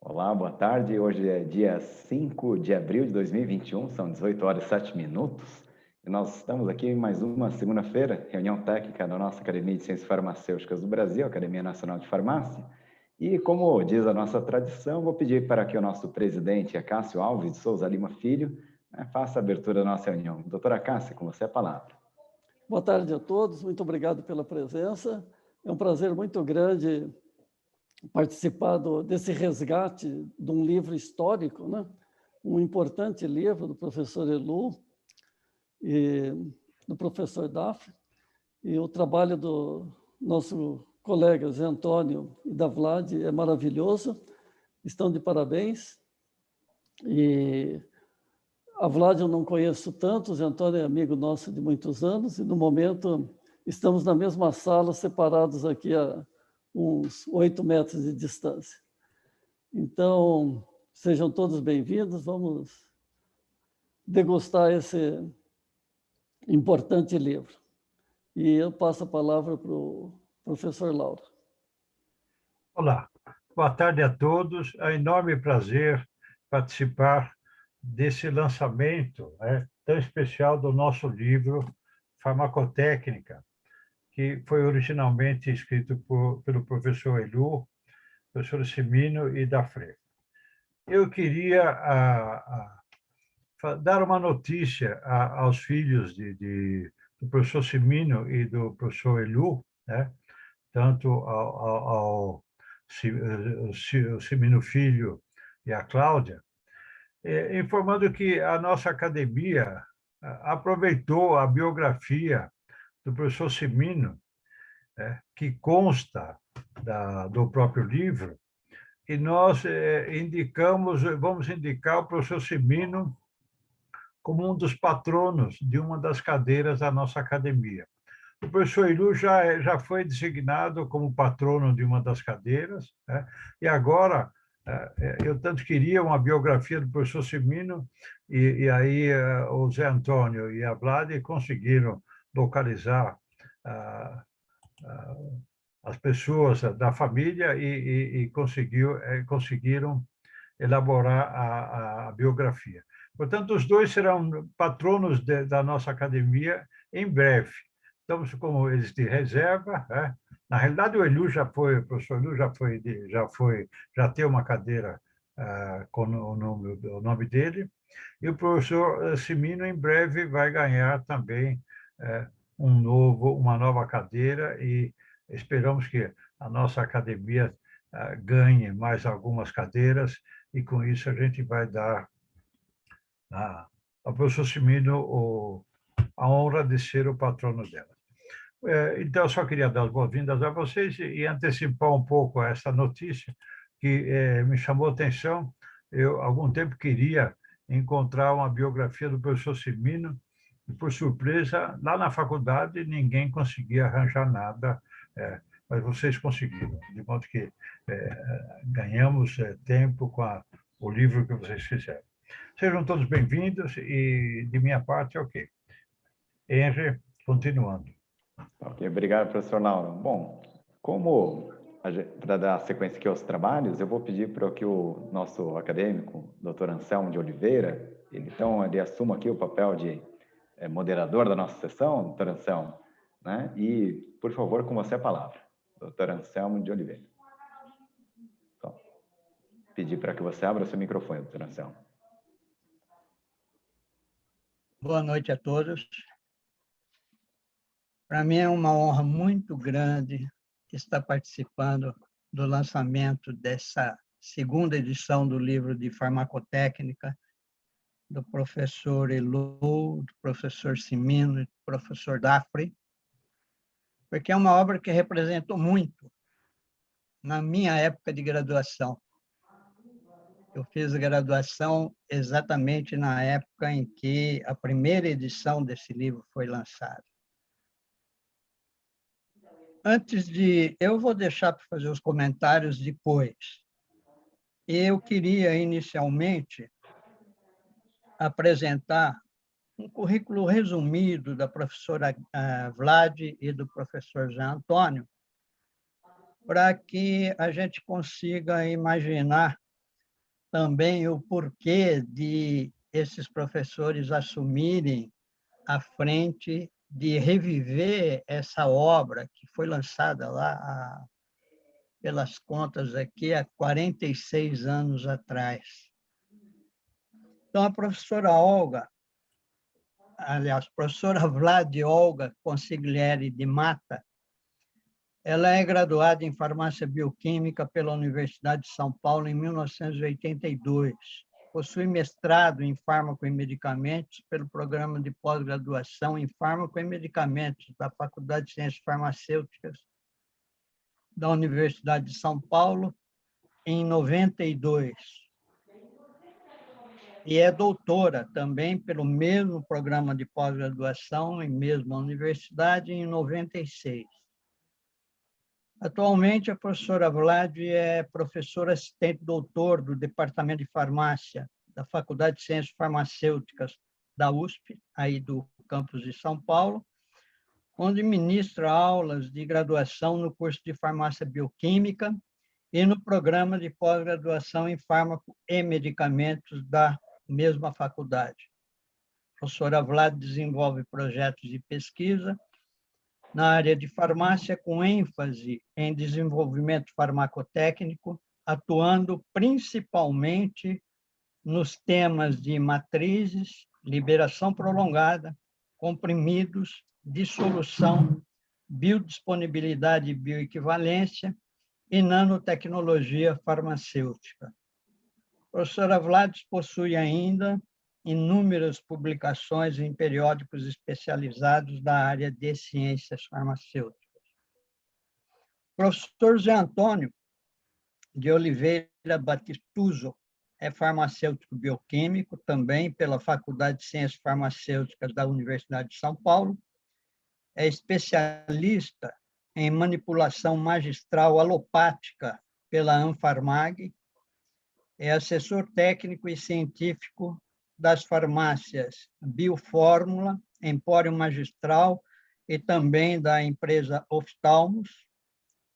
Olá, boa tarde. Hoje é dia 5 de abril de 2021, são 18 horas e 7 minutos. E nós estamos aqui em mais uma segunda-feira, reunião técnica da nossa Academia de Ciências Farmacêuticas do Brasil, Academia Nacional de Farmácia. E como diz a nossa tradição, vou pedir para que o nosso presidente, Acácio Alves de Souza Lima Filho, faça a abertura da nossa reunião. Doutora Acácio, com você a palavra. Boa tarde a todos, muito obrigado pela presença. É um prazer muito grande participar desse resgate de um livro histórico, né? Um importante livro do professor Elu e do professor Dafre, e o trabalho do nosso colega Zé Antônio e da Vlad é maravilhoso, estão de parabéns. E a Vlad eu não conheço tanto, o Zé Antônio é amigo nosso de muitos anos, e no momento estamos na mesma sala, separados aqui a uns 8 metros de distância. Então, sejam todos bem-vindos, vamos degustar esse importante livro. E eu passo a palavra para o professor Lauro. Olá, boa tarde a todos. É um enorme prazer participar desse lançamento tão especial do nosso livro Farmacotécnica, que foi originalmente escrito pelo professor Elu, professor Cimino e Dafre. Eu queria dar uma notícia aos filhos do professor Cimino e do professor Elu, né? Tanto ao Cimino Filho e a Cláudia, informando que a nossa academia aproveitou a biografia do professor Cimino, que consta do próprio livro, e nós vamos indicar o professor Cimino como um dos patronos de uma das cadeiras da nossa academia. O professor Elu já foi designado como patrono de uma das cadeiras, né? E agora eu tanto queria uma biografia do professor Cimino, e aí o Zé Antônio e a Vlad conseguiram localizar as pessoas da família e conseguiram elaborar a biografia. Portanto, os dois serão patronos da nossa academia em breve. Estamos com eles de reserva, né? Na realidade, o professor Elu já tem uma cadeira com o nome dele, e o professor Cimino em breve vai ganhar também uma nova cadeira, e esperamos que a nossa academia ganhe mais algumas cadeiras, e com isso a gente vai dar ao professor Cimino a honra de ser o patrono dela. Então, eu só queria dar as boas-vindas a vocês e antecipar um pouco essa notícia que me chamou a atenção. Eu, há algum tempo, queria encontrar uma biografia do professor Cimino, e, por surpresa, lá na faculdade, ninguém conseguia arranjar nada, mas vocês conseguiram, de modo que ganhamos tempo com o livro que vocês fizeram. Sejam todos bem-vindos e, de minha parte, ok. Henry, continuando. Ok, obrigado, professor Lauro. Bom, para dar sequência aqui aos trabalhos, eu vou pedir para que o nosso acadêmico, doutor Anselmo de Oliveira, ele assuma aqui o papel de moderador da nossa sessão, doutor Anselmo, né? E, por favor, com você a palavra, doutor Anselmo de Oliveira. Então, pedir para que você abra o seu microfone, doutor Anselmo. Boa noite a todos. Para mim é uma honra muito grande estar participando do lançamento dessa segunda edição do livro de farmacotécnica do professor Elu, do professor Cimino e do professor Dafre, porque é uma obra que representou muito na minha época de graduação. Eu fiz a graduação exatamente na época em que a primeira edição desse livro foi lançada. Eu vou deixar para fazer os comentários depois. Eu queria, inicialmente, apresentar um currículo resumido da professora Vlad e do professor Zé Antônio, para que a gente consiga imaginar também o porquê de esses professores assumirem a frente de reviver essa obra que foi lançada lá, pelas contas aqui, há 46 anos atrás. Então, a professora Olga, aliás, professora Vlad Olga Consigliere de Mata, ela é graduada em farmácia bioquímica pela Universidade de São Paulo em 1982. Possui mestrado em fármaco e medicamentos pelo programa de pós-graduação em fármaco e medicamentos da Faculdade de Ciências Farmacêuticas da Universidade de São Paulo em 92. E é doutora também pelo mesmo programa de pós-graduação em mesma universidade em 96. Atualmente, a professora Vlad é professora assistente doutor do Departamento de Farmácia da Faculdade de Ciências Farmacêuticas da USP, aí do campus de São Paulo, onde ministra aulas de graduação no curso de Farmácia Bioquímica e no programa de pós-graduação em Fármaco e Medicamentos da mesma faculdade. A professora Vlad desenvolve projetos de pesquisa na área de farmácia, com ênfase em desenvolvimento farmacotécnico, atuando principalmente nos temas de matrizes, liberação prolongada, comprimidos, dissolução, biodisponibilidade e bioequivalência e nanotecnologia farmacêutica. A professora Vlad possui ainda inúmeras publicações em periódicos especializados da área de ciências farmacêuticas. O professor Zé Antônio de Oliveira Batistuso é farmacêutico bioquímico, também pela Faculdade de Ciências Farmacêuticas da Universidade de São Paulo. É especialista em manipulação magistral alopática pela Anfarmag. É assessor técnico e científico das farmácias Biofórmula, Empório Magistral e também da empresa Oftalmos,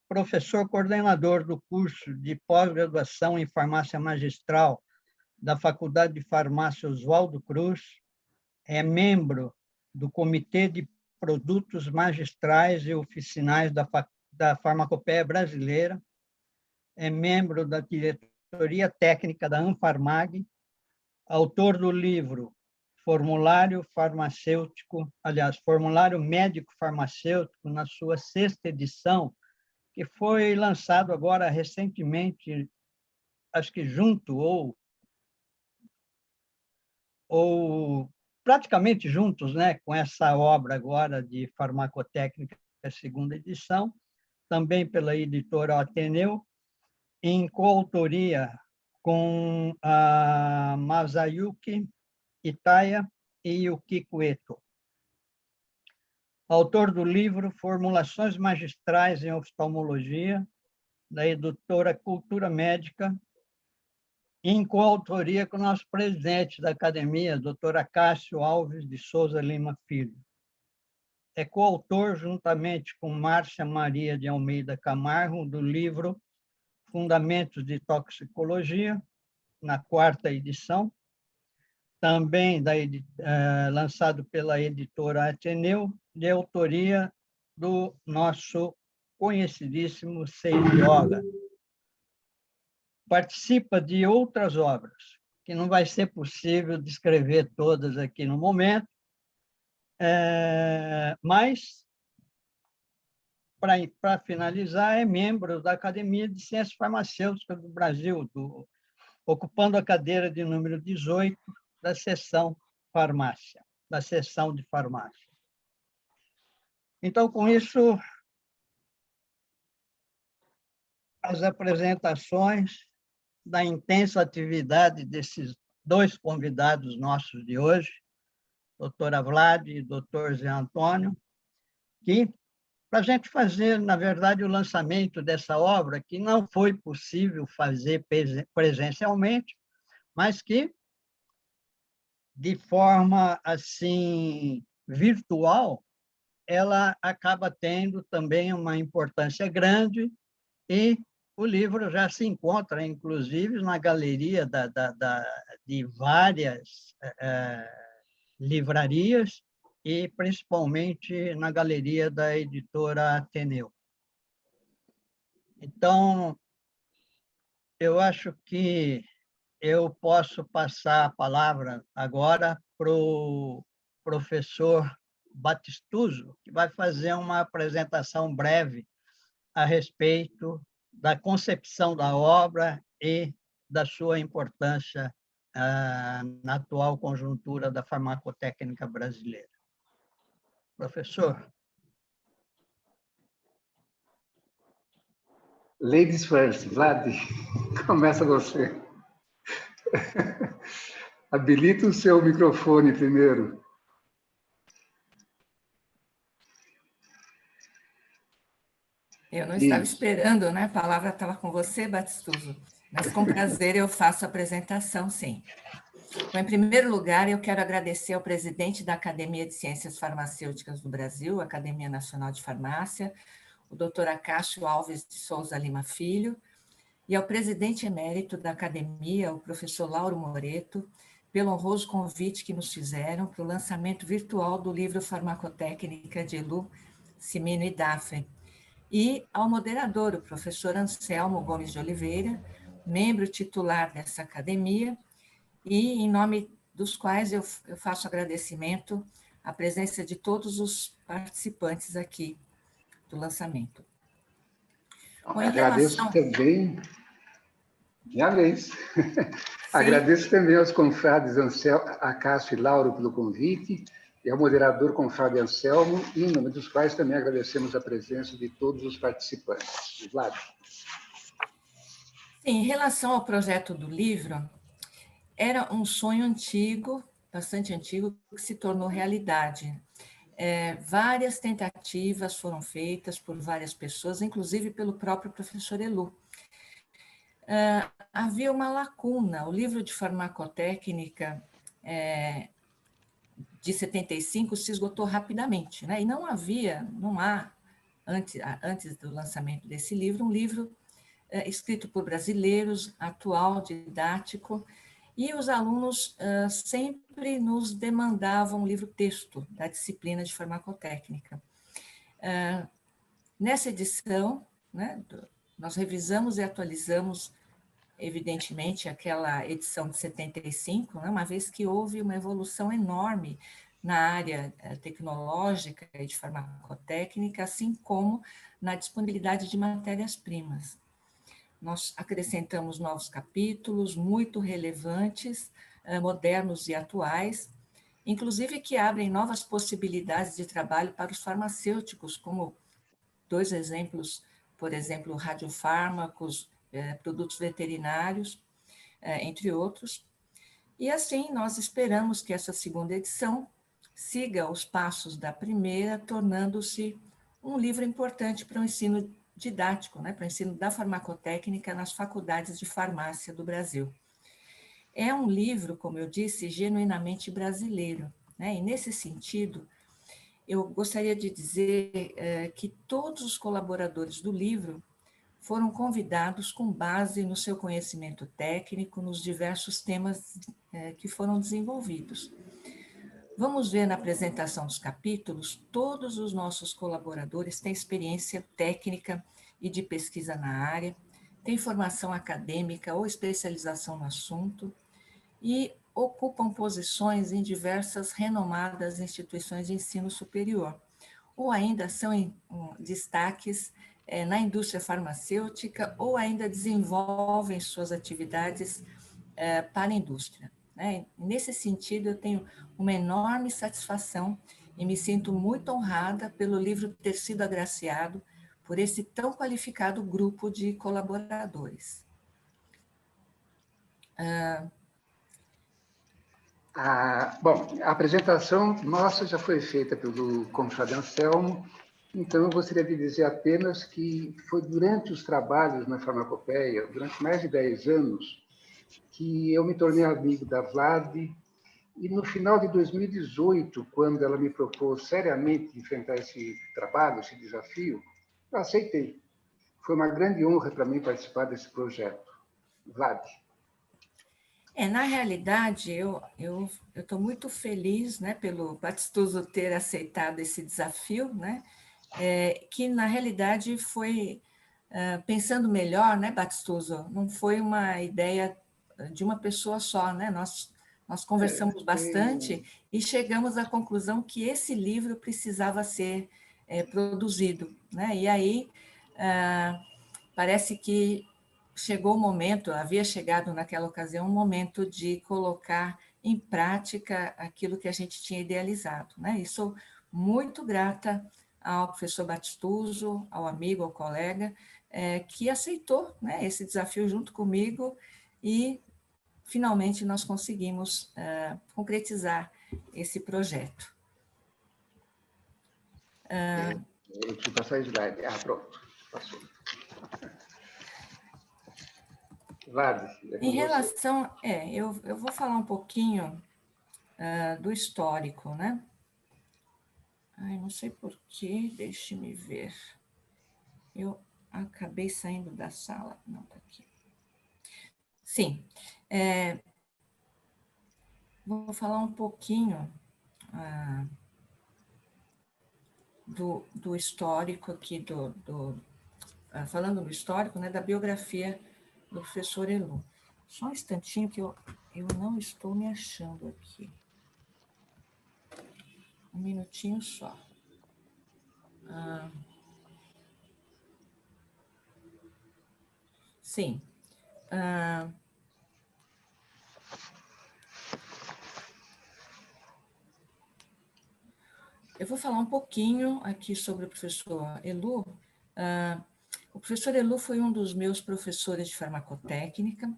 professor coordenador do curso de pós-graduação em farmácia magistral da Faculdade de Farmácia Oswaldo Cruz, é membro do Comitê de Produtos Magistrais e Oficinais da Farmacopeia Brasileira, é membro da diretoria técnica da Anfarmag, autor do livro Formulário Médico Farmacêutico, na sua 6ª edição, que foi lançado agora recentemente, acho que junto ou praticamente juntos, né, com essa obra agora de farmacotécnica, 2ª edição, também pela editora Ateneu, em coautoria com a Masayuki Itaya e Yukiko Eto. Autor do livro Formulações Magistrais em Oftalmologia, da editora Cultura Médica, em coautoria com o nosso presidente da academia, doutora Cássio Alves de Souza Lima Filho. É coautor, juntamente com Márcia Maria de Almeida Camargo, do livro Fundamentos de Toxicologia, na 4ª edição, também lançado pela editora Ateneu, de autoria do nosso conhecidíssimo Seidioga. Participa de outras obras, que não vai ser possível descrever todas aqui no momento, mas, para finalizar, é membro da Academia de Ciências Farmacêuticas do Brasil, ocupando a cadeira de número 18 da seção farmácia, da seção de farmácia. Então, com isso, as apresentações da intensa atividade desses 2 convidados nossos de hoje, doutora Vlad e doutor Zé Antônio, que, para a gente fazer, na verdade, o lançamento dessa obra, que não foi possível fazer presencialmente, mas que, de forma assim virtual, ela acaba tendo também uma importância grande e o livro já se encontra, inclusive, na galeria de várias livrarias e, principalmente, na galeria da editora Ateneu. Então, eu acho que eu posso passar a palavra agora para o professor Batistuso, que vai fazer uma apresentação breve a respeito da concepção da obra e da sua importância na atual conjuntura da farmacotécnica brasileira. Professor. Ladies first. Vlad, começa você. Habilita o seu microfone primeiro. Eu não estava esperando, né? A palavra estava com você, Batistuso, mas com prazer eu faço a apresentação, sim. Bom, em primeiro lugar, eu quero agradecer ao presidente da Academia de Ciências Farmacêuticas do Brasil, Academia Nacional de Farmácia, o Dr. Acácio Alves de Souza Lima Filho, e ao presidente emérito da Academia, o professor Lauro Moreto, pelo honroso convite que nos fizeram para o lançamento virtual do livro Farmacotécnica de Elu, Cimino e Daphne, e ao moderador, o professor Anselmo Gomes de Oliveira, membro titular dessa academia, e em nome dos quais eu faço agradecimento à presença de todos os participantes aqui do lançamento. Bom, agradeço também, minha vez, agradeço também aos confrades Acácio e Lauro pelo convite, e ao moderador confrade Anselmo, em nome dos quais também agradecemos a presença de todos os participantes. Vlad. Sim, em relação ao projeto do livro, era um sonho antigo, bastante antigo, que se tornou realidade. Várias tentativas foram feitas por várias pessoas, inclusive pelo próprio professor Elu. Havia uma lacuna, o livro de farmacotécnica de 75 se esgotou rapidamente, né? E não há, antes do lançamento desse livro, um livro escrito por brasileiros, atual, didático, e os alunos sempre nos demandavam um livro-texto da disciplina de farmacotécnica. Nessa edição, né, nós revisamos e atualizamos, evidentemente, aquela edição de 75, né, uma vez que houve uma evolução enorme na área tecnológica e de farmacotécnica, assim como na disponibilidade de matérias-primas. Nós acrescentamos novos capítulos muito relevantes, modernos e atuais, inclusive que abrem novas possibilidades de trabalho para os farmacêuticos, como 2 exemplos, por exemplo, radiofármacos, produtos veterinários, entre outros. E assim, nós esperamos que essa segunda edição siga os passos da primeira, tornando-se um livro importante para o ensino didático, né, para o ensino da farmacotécnica nas faculdades de farmácia do Brasil. É um livro, como eu disse, genuinamente brasileiro, né, e nesse sentido, eu gostaria de dizer que todos os colaboradores do livro foram convidados com base no seu conhecimento técnico nos diversos temas que foram desenvolvidos. Vamos ver na apresentação dos capítulos, todos os nossos colaboradores têm experiência técnica e de pesquisa na área, têm formação acadêmica ou especialização no assunto e ocupam posições em diversas renomadas instituições de ensino superior, ou ainda são destaques na indústria farmacêutica ou ainda desenvolvem suas atividades para a indústria. Nesse sentido, eu tenho uma enorme satisfação e me sinto muito honrada pelo livro ter sido agraciado por esse tão qualificado grupo de colaboradores. Bom, a apresentação nossa já foi feita pelo confrade Anselmo, então eu gostaria de dizer apenas que foi durante os trabalhos na farmacopeia, durante mais de 10 anos, que eu me tornei amigo da Vlad, e no final de 2018, quando ela me propôs seriamente enfrentar esse trabalho, esse desafio, eu aceitei. Foi uma grande honra para mim participar desse projeto. Vlad. Na realidade, eu estou muito feliz, né, pelo Batistuso ter aceitado esse desafio, né, que, na realidade, foi, pensando melhor, né, Batistuso, não foi uma ideia de uma pessoa só, né, nós conversamos bastante e chegamos à conclusão que esse livro precisava ser produzido, né, e aí parece que chegou o momento, havia chegado naquela ocasião, um momento de colocar em prática aquilo que a gente tinha idealizado, né? E sou muito grata ao professor Batistuso, ao amigo, ao colega, que aceitou, né, esse desafio junto comigo e, finalmente, nós conseguimos concretizar esse projeto. Eu preciso passar o slide. Pronto, passou. Em relação, eu vou falar um pouquinho do histórico, né? Ai, não sei porquê, deixe-me ver. Eu acabei saindo da sala. Não, está aqui. Sim, vou falar um pouquinho do histórico aqui, falando do histórico, né, da biografia do professor Elu. Só um instantinho que eu não estou me achando aqui. Um minutinho só. Sim. Eu vou falar um pouquinho aqui sobre o professor Elu. O professor Elu foi um dos meus professores de farmacotécnica.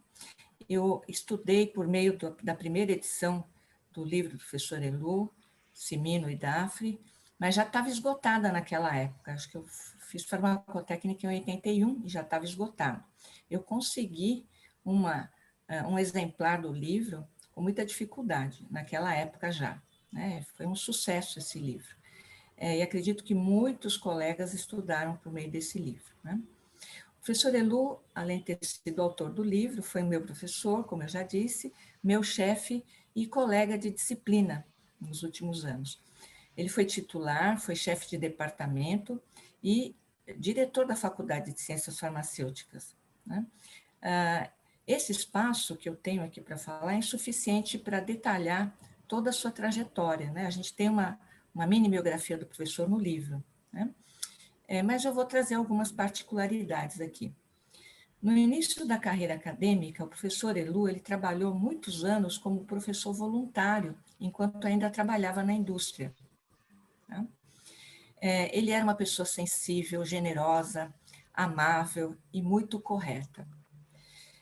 Eu estudei por meio da primeira edição do livro do professor Elu, Cimino e Dafre, mas já estava esgotada naquela época. Acho que eu fiz farmacotécnica em 81 e já estava esgotado. Eu consegui um exemplar do livro com muita dificuldade, naquela época já, né? Foi um sucesso esse livro. E acredito que muitos colegas estudaram por meio desse livro, né? O professor Elu, além de ter sido autor do livro, foi meu professor, como eu já disse, meu chefe e colega de disciplina nos últimos anos. Ele foi titular, foi chefe de departamento e diretor da Faculdade de Ciências Farmacêuticas, né? Esse espaço que eu tenho aqui para falar é insuficiente para detalhar toda a sua trajetória, né? A gente tem uma mini biografia do professor no livro, né? Mas eu vou trazer algumas particularidades aqui. No início da carreira acadêmica, o professor Elu, ele trabalhou muitos anos como professor voluntário, enquanto ainda trabalhava na indústria, né? Ele era uma pessoa sensível, generosa, amável e muito correta.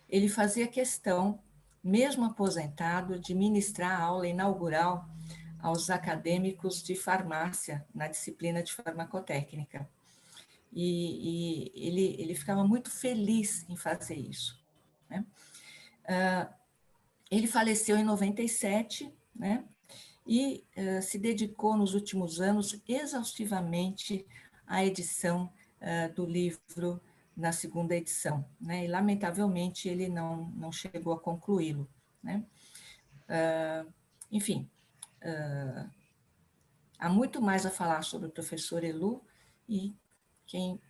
Ele fazia questão, mesmo aposentado, de ministrar a aula inaugural aos acadêmicos de farmácia na disciplina de farmacotécnica. E ele ficava muito feliz em fazer isso, né? Ele faleceu em 97, né? E se dedicou nos últimos anos exaustivamente à edição do livro na segunda edição, né? E lamentavelmente ele não chegou a concluí-lo, né? Enfim, há muito mais a falar sobre o professor Elu e quem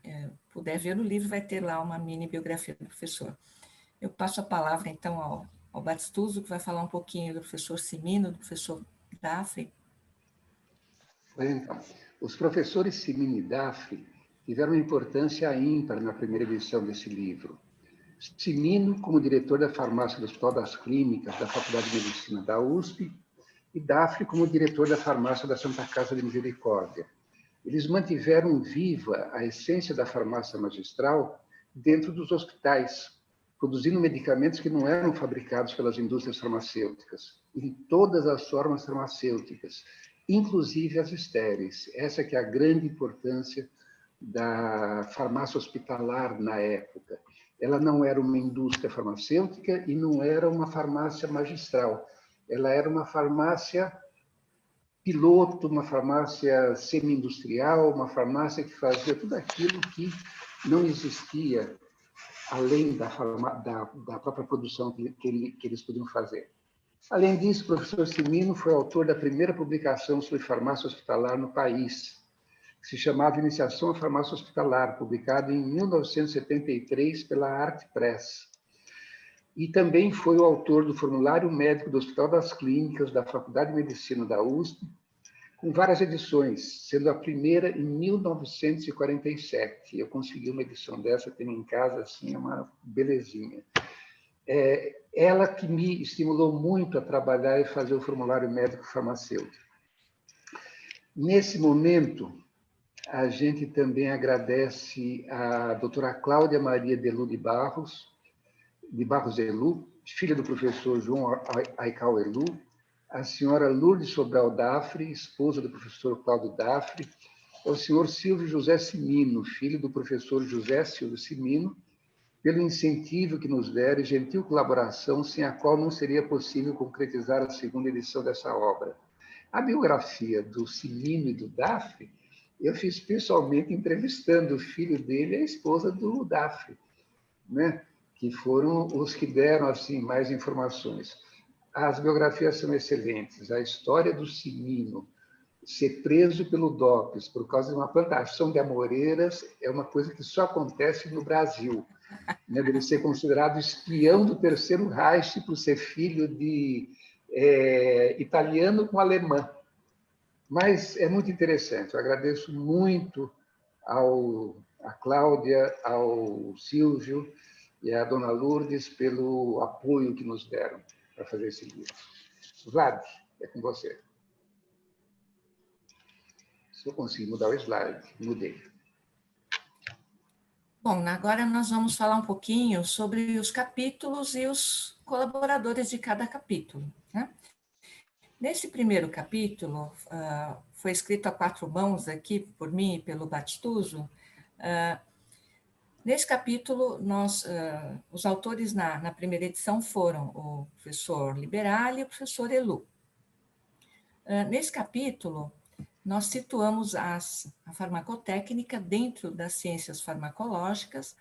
puder ver o livro vai ter lá uma mini biografia do professor. Eu passo a palavra, então, ao Batistuso, que vai falar um pouquinho do professor Cimino, do professor Dafre. Então, os professores Cimino e Dafre tiveram uma importância ímpar na primeira edição desse livro. Cimino, como diretor da farmácia do Hospital das Clínicas da Faculdade de Medicina da USP, e Dafre como diretor da farmácia da Santa Casa de Misericórdia. Eles mantiveram viva a essência da farmácia magistral dentro dos hospitais, produzindo medicamentos que não eram fabricados pelas indústrias farmacêuticas, em todas as formas farmacêuticas, inclusive as estéreis. Essa que é a grande importância da farmácia hospitalar na época. Ela não era uma indústria farmacêutica e não era uma farmácia magistral. Ela era uma farmácia piloto, uma farmácia semi-industrial, uma farmácia que fazia tudo aquilo que não existia além da própria produção que eles podiam fazer. Além disso, o professor Cimino foi autor da primeira publicação sobre farmácia hospitalar no país, que se chamava Iniciação à Farmácia Hospitalar, publicado em 1973 pela Arte Press. E também foi o autor do Formulário Médico do Hospital das Clínicas da Faculdade de Medicina da USP, com várias edições, sendo a primeira em 1947. Eu consegui uma edição dessa, tenho em casa, assim, é uma belezinha. Ela que me estimulou muito a trabalhar e fazer o formulário médico farmacêutico. Nesse momento, a gente também agradece a doutora Cláudia Maria Delu de Barros Elu, filha do professor João Aical Elu, a senhora Lourdes Sobral Dafre, esposa do professor Cláudio Dafre, ao senhor Silvio José Cimino, filho do professor José Silvio Cimino, pelo incentivo que nos deram e gentil colaboração, sem a qual não seria possível concretizar a segunda edição dessa obra. A biografia do Cimino e do Dafre, eu fiz pessoalmente entrevistando o filho dele e a esposa do Dafre, né? Que foram os que deram assim mais informações. As biografias são excelentes. A história do Cimino ser preso pelo DOPS por causa de uma plantação de amoreiras é uma coisa que só acontece no Brasil. Né? Dele ser considerado espião do Terceiro Reich por ser filho de italiano com alemã. Mas é muito interessante. Eu agradeço muito a Cláudia, ao Silvio e à dona Lourdes pelo apoio que nos deram para fazer esse livro. Vlad, é com você. Se eu conseguir mudar o slide, mudei. Bom, agora nós vamos falar um pouquinho sobre os capítulos e os colaboradores de cada capítulo, né? Nesse primeiro capítulo, foi escrito a 4 mãos aqui por mim e pelo Batistuso. Nesse capítulo, os autores na primeira edição foram o professor Liberali e o professor Elu. Nesse capítulo, nós situamos a farmacotécnica dentro das ciências farmacológicas,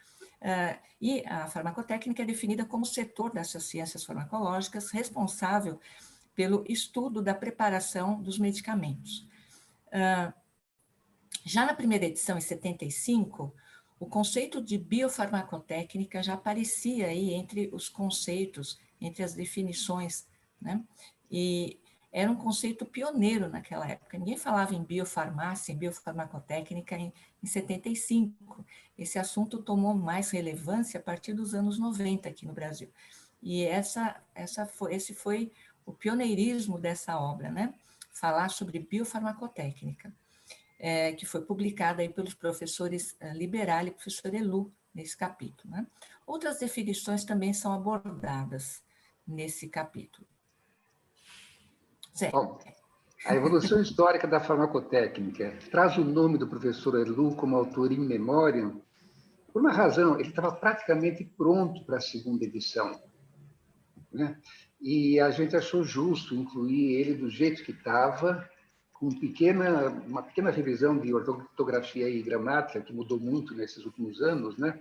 e a farmacotécnica é definida como setor dessas ciências farmacológicas responsável pelo estudo da preparação dos medicamentos. Já na primeira edição, em 75, o conceito de biofarmacotécnica já aparecia aí entre os conceitos, entre as definições, né? E era um conceito pioneiro naquela época. Ninguém falava em biofarmácia, em biofarmacotécnica em 75. Esse assunto tomou mais relevância a partir dos anos 90 aqui no Brasil. E esse foi o pioneirismo dessa obra, né? Falar sobre biofarmacotécnica, que foi publicada aí pelos professores Liberali e professor Elu nesse capítulo, né? Outras definições também são abordadas nesse capítulo. Zé. Bom, a evolução histórica da farmacotécnica traz o nome do professor Elu como autor in memoriam. Por uma razão, ele estava praticamente pronto para a segunda edição, né? E a gente achou justo incluir ele do jeito que estava, com uma pequena revisão de ortografia e gramática, que mudou muito nesses últimos anos, né?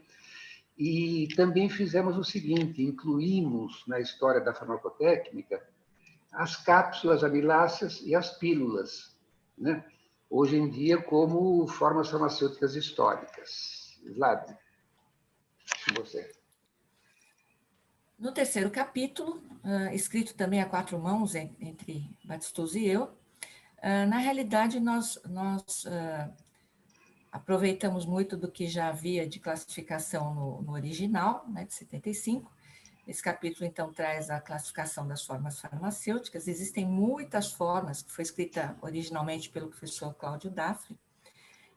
E também fizemos o seguinte, incluímos na história da farmacotécnica as cápsulas amiláceas e as pílulas, né? Hoje em dia como formas farmacêuticas históricas. Vlad, você. No terceiro capítulo, escrito também a 4 mãos entre Batistuso e eu, na realidade nós aproveitamos muito do que já havia de classificação no original, né, de 75. Esse capítulo, então, traz a classificação das formas farmacêuticas. Existem muitas formas, que foi escrita originalmente pelo professor Cláudio Dafre.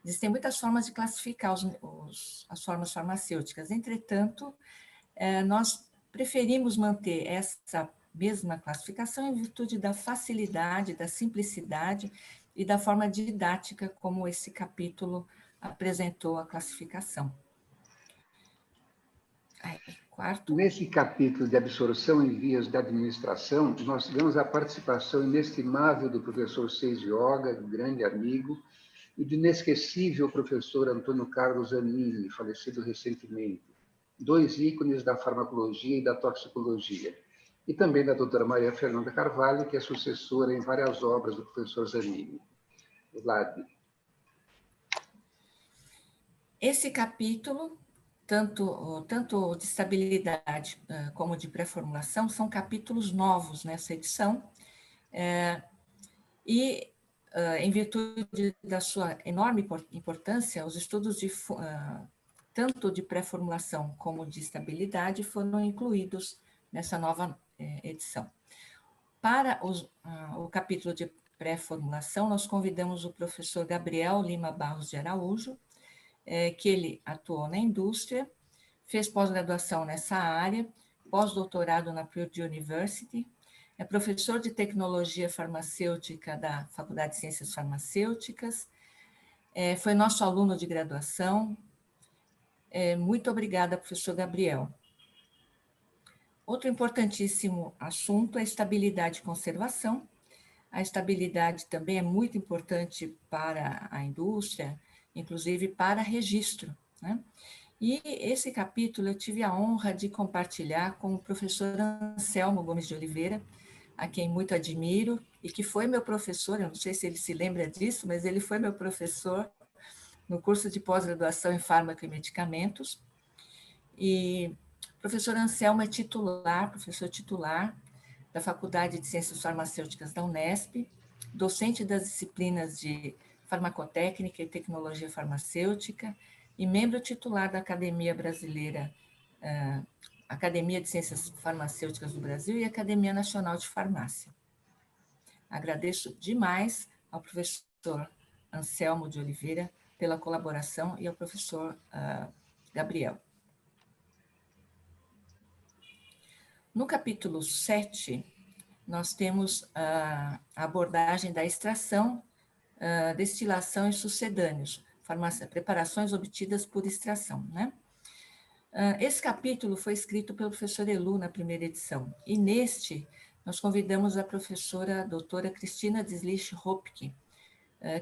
Existem muitas formas de classificar as formas farmacêuticas. Entretanto, nós preferimos manter essa mesma classificação em virtude da facilidade, da simplicidade e da forma didática como esse capítulo apresentou a classificação. Quarto. Nesse capítulo de absorção em vias de administração, nós tivemos a participação inestimável do professor Seis Yoga, grande amigo, e do inesquecível professor Antônio Carlos Zanini, falecido recentemente, 2 ícones da farmacologia e da toxicologia, e também da doutora Maria Fernanda Carvalho, que é sucessora em várias obras do professor Zanini. Vlad. Esse capítulo, tanto de estabilidade como de pré-formulação, são capítulos novos nessa edição, em virtude da sua enorme importância, os estudos tanto de pré-formulação como de estabilidade foram incluídos nessa nova edição. Para o capítulo de pré-formulação, nós convidamos o professor Gabriel Lima Barros de Araújo, que ele atuou na indústria, fez pós-graduação nessa área, pós-doutorado na Purdue University, é professor de tecnologia farmacêutica da Faculdade de Ciências Farmacêuticas, foi nosso aluno de graduação. Muito obrigada, professor Gabriel. Outro importantíssimo assunto é estabilidade e conservação. A estabilidade também é muito importante para a indústria, inclusive para registro, né? E esse capítulo eu tive a honra de compartilhar com o professor Anselmo Gomes de Oliveira, a quem muito admiro, e que foi meu professor, eu não sei se ele se lembra disso, mas ele foi meu professor no curso de pós-graduação em fármaco e medicamentos. E o professor Anselmo é professor titular da Faculdade de Ciências Farmacêuticas da Unesp, docente das disciplinas de farmacotécnica e tecnologia farmacêutica e membro titular da Academia Brasileira, Academia de Ciências Farmacêuticas do Brasil e Academia Nacional de Farmácia. Agradeço demais ao professor Anselmo de Oliveira pela colaboração e ao professor Gabriel. No capítulo 7, nós temos a abordagem da extração, destilação e sucedâneos, preparações obtidas por extração, né? Esse capítulo foi escrito pelo professor Elu na primeira edição, e neste nós convidamos a professora doutora Cristina Deslich-Hopke,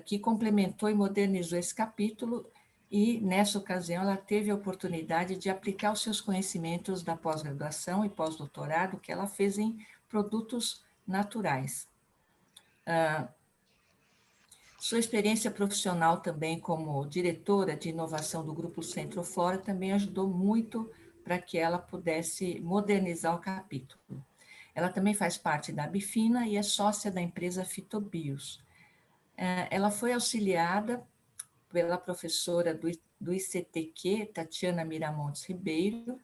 que complementou e modernizou esse capítulo, e nessa ocasião ela teve a oportunidade de aplicar os seus conhecimentos da pós-graduação e pós-doutorado que ela fez em produtos naturais. Sua experiência profissional também como diretora de inovação do Grupo Centroflora também ajudou muito para que ela pudesse modernizar o capítulo. Ela também faz parte da Abifina e é sócia da empresa Fitobios. Ela foi auxiliada pela professora do ICTQ, Tatiana Miramontes Ribeiro,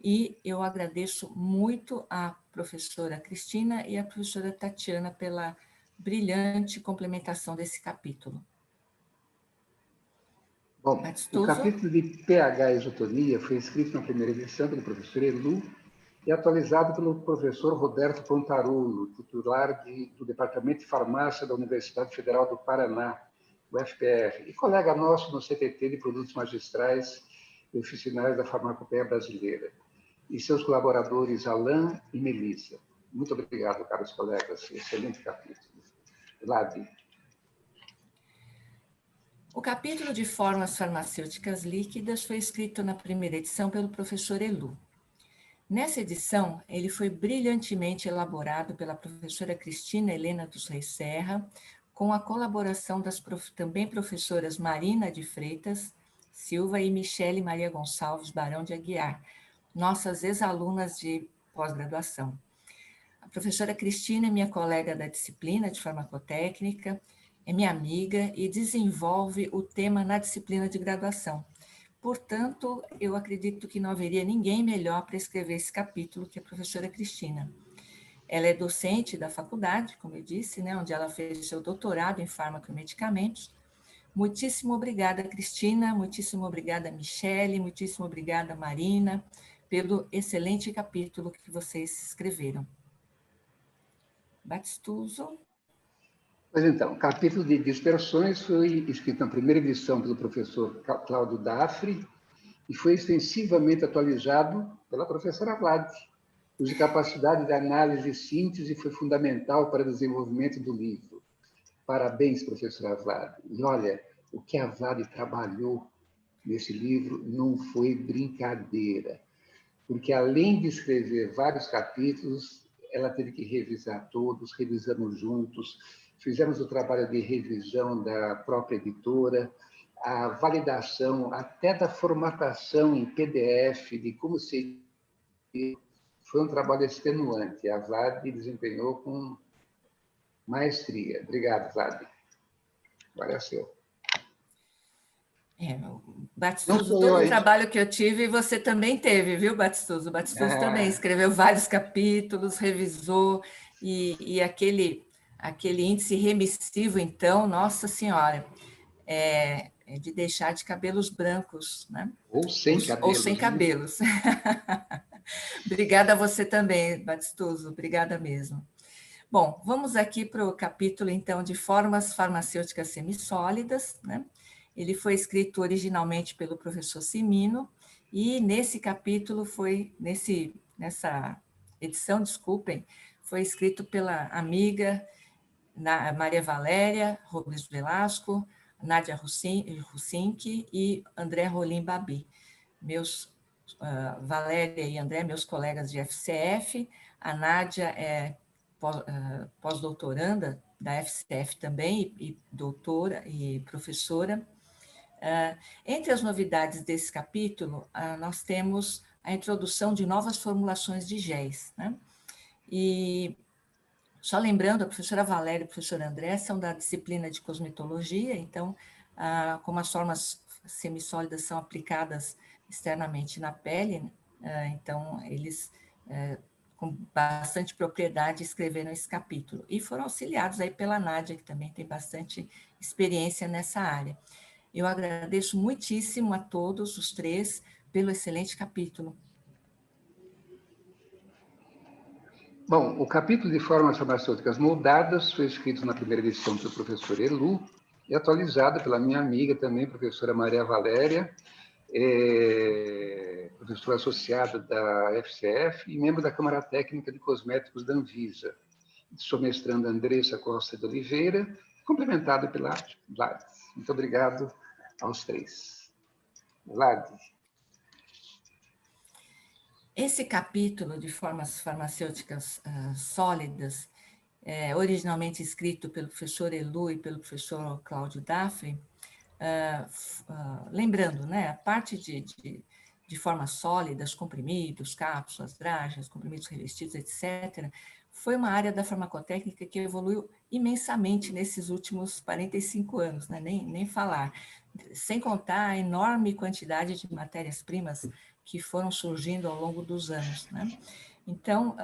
e eu agradeço muito à professora Cristina e à professora Tatiana pela brilhante complementação desse capítulo. Bom, o capítulo de pH e isotonia foi escrito na primeira edição pelo professor Elu e atualizado pelo professor Roberto Pontarulo, titular do Departamento de Farmácia da Universidade Federal do Paraná, o FPR, e colega nosso no CTT de Produtos Magistrais e Oficinais da Farmacopeia Brasileira, e seus colaboradores Alain e Melissa. Muito obrigado, caros colegas. Excelente capítulo. Vlad. O capítulo de fórmulas farmacêuticas líquidas foi escrito na primeira edição pelo professor Elu. Nessa edição, ele foi brilhantemente elaborado pela professora Cristina Helena dos Reis Serra, com a colaboração das também professoras Marina de Freitas Silva e Michele Maria Gonçalves Barão de Aguiar, nossas ex-alunas de pós-graduação. A professora Cristina é minha colega da disciplina de farmacotécnica, é minha amiga e desenvolve o tema na disciplina de graduação. Portanto, eu acredito que não haveria ninguém melhor para escrever esse capítulo que a professora Cristina. Ela é docente da faculdade, como eu disse, né, onde ela fez seu doutorado em fármaco e medicamentos. Muitíssimo obrigada, Cristina, muitíssimo obrigada, Michele, muitíssimo obrigada, Marina, pelo excelente capítulo que vocês escreveram. Batistuso. Pois então, o capítulo de dispersões foi escrito na primeira edição pelo professor Cláudio Daffre e foi extensivamente atualizado pela professora Vlad, cuja capacidade de análise e síntese foi fundamental para o desenvolvimento do livro. Parabéns, professora Vlad. E olha, o que a Vlad trabalhou nesse livro não foi brincadeira, porque além de escrever vários capítulos, ela teve que revisar todos, revisamos juntos, fizemos o trabalho de revisão da própria editora, a validação até da formatação em PDF, de como seria. Foi um trabalho extenuante. A Vlad desempenhou com maestria. Obrigado, Vlad. Agora é seu. Batistoso, todo o trabalho que eu tive, você também teve, viu, Batistoso? O Batistoso também escreveu vários capítulos, revisou, e aquele índice remissivo, então, nossa senhora, é de deixar de cabelos brancos, né? Ou sem cabelos. Ou sem cabelos. Obrigada a você também, Batistoso, obrigada mesmo. Bom, vamos aqui para o capítulo, então, de formas farmacêuticas semissólidas, né? Ele foi escrito originalmente pelo professor Cimino, e nesse capítulo nessa edição, desculpem, foi escrito pela amiga Maria Valéria Robles Velasco, Nádia Rusinski e André Rolim Babi. Valéria e André, meus colegas de FCF, a Nádia é pós-doutoranda da FCF também, e doutora e professora. Entre as novidades desse capítulo, nós temos a introdução de novas formulações de géis, né? E só lembrando, a professora Valéria e o professor André são da disciplina de cosmetologia, então, como as formas semissólidas são aplicadas externamente na pele, então, eles, com bastante propriedade, escreveram esse capítulo. E foram auxiliados aí pela Nádia, que também tem bastante experiência nessa área. Eu agradeço muitíssimo a todos os três pelo excelente capítulo. Bom, o capítulo de formas farmacêuticas moldadas foi escrito na primeira edição pelo professor Elu e atualizado pela minha amiga também, professora Maria Valéria, professora associada da FCF e membro da Câmara Técnica de Cosméticos da Anvisa. Sou mestranda Andressa Costa de Oliveira, complementada pela Vlad. Muito obrigado aos três. Vlad. Esse capítulo de formas farmacêuticas sólidas, originalmente escrito pelo professor Elu e pelo professor Cláudio Daffre, lembrando, né, a parte de formas sólidas, comprimidos, cápsulas, dragas, comprimidos revestidos, etc., foi uma área da farmacotécnica que evoluiu imensamente nesses últimos 45 anos, né? Nem falar. Sem contar a enorme quantidade de matérias-primas que foram surgindo ao longo dos anos, né? Então,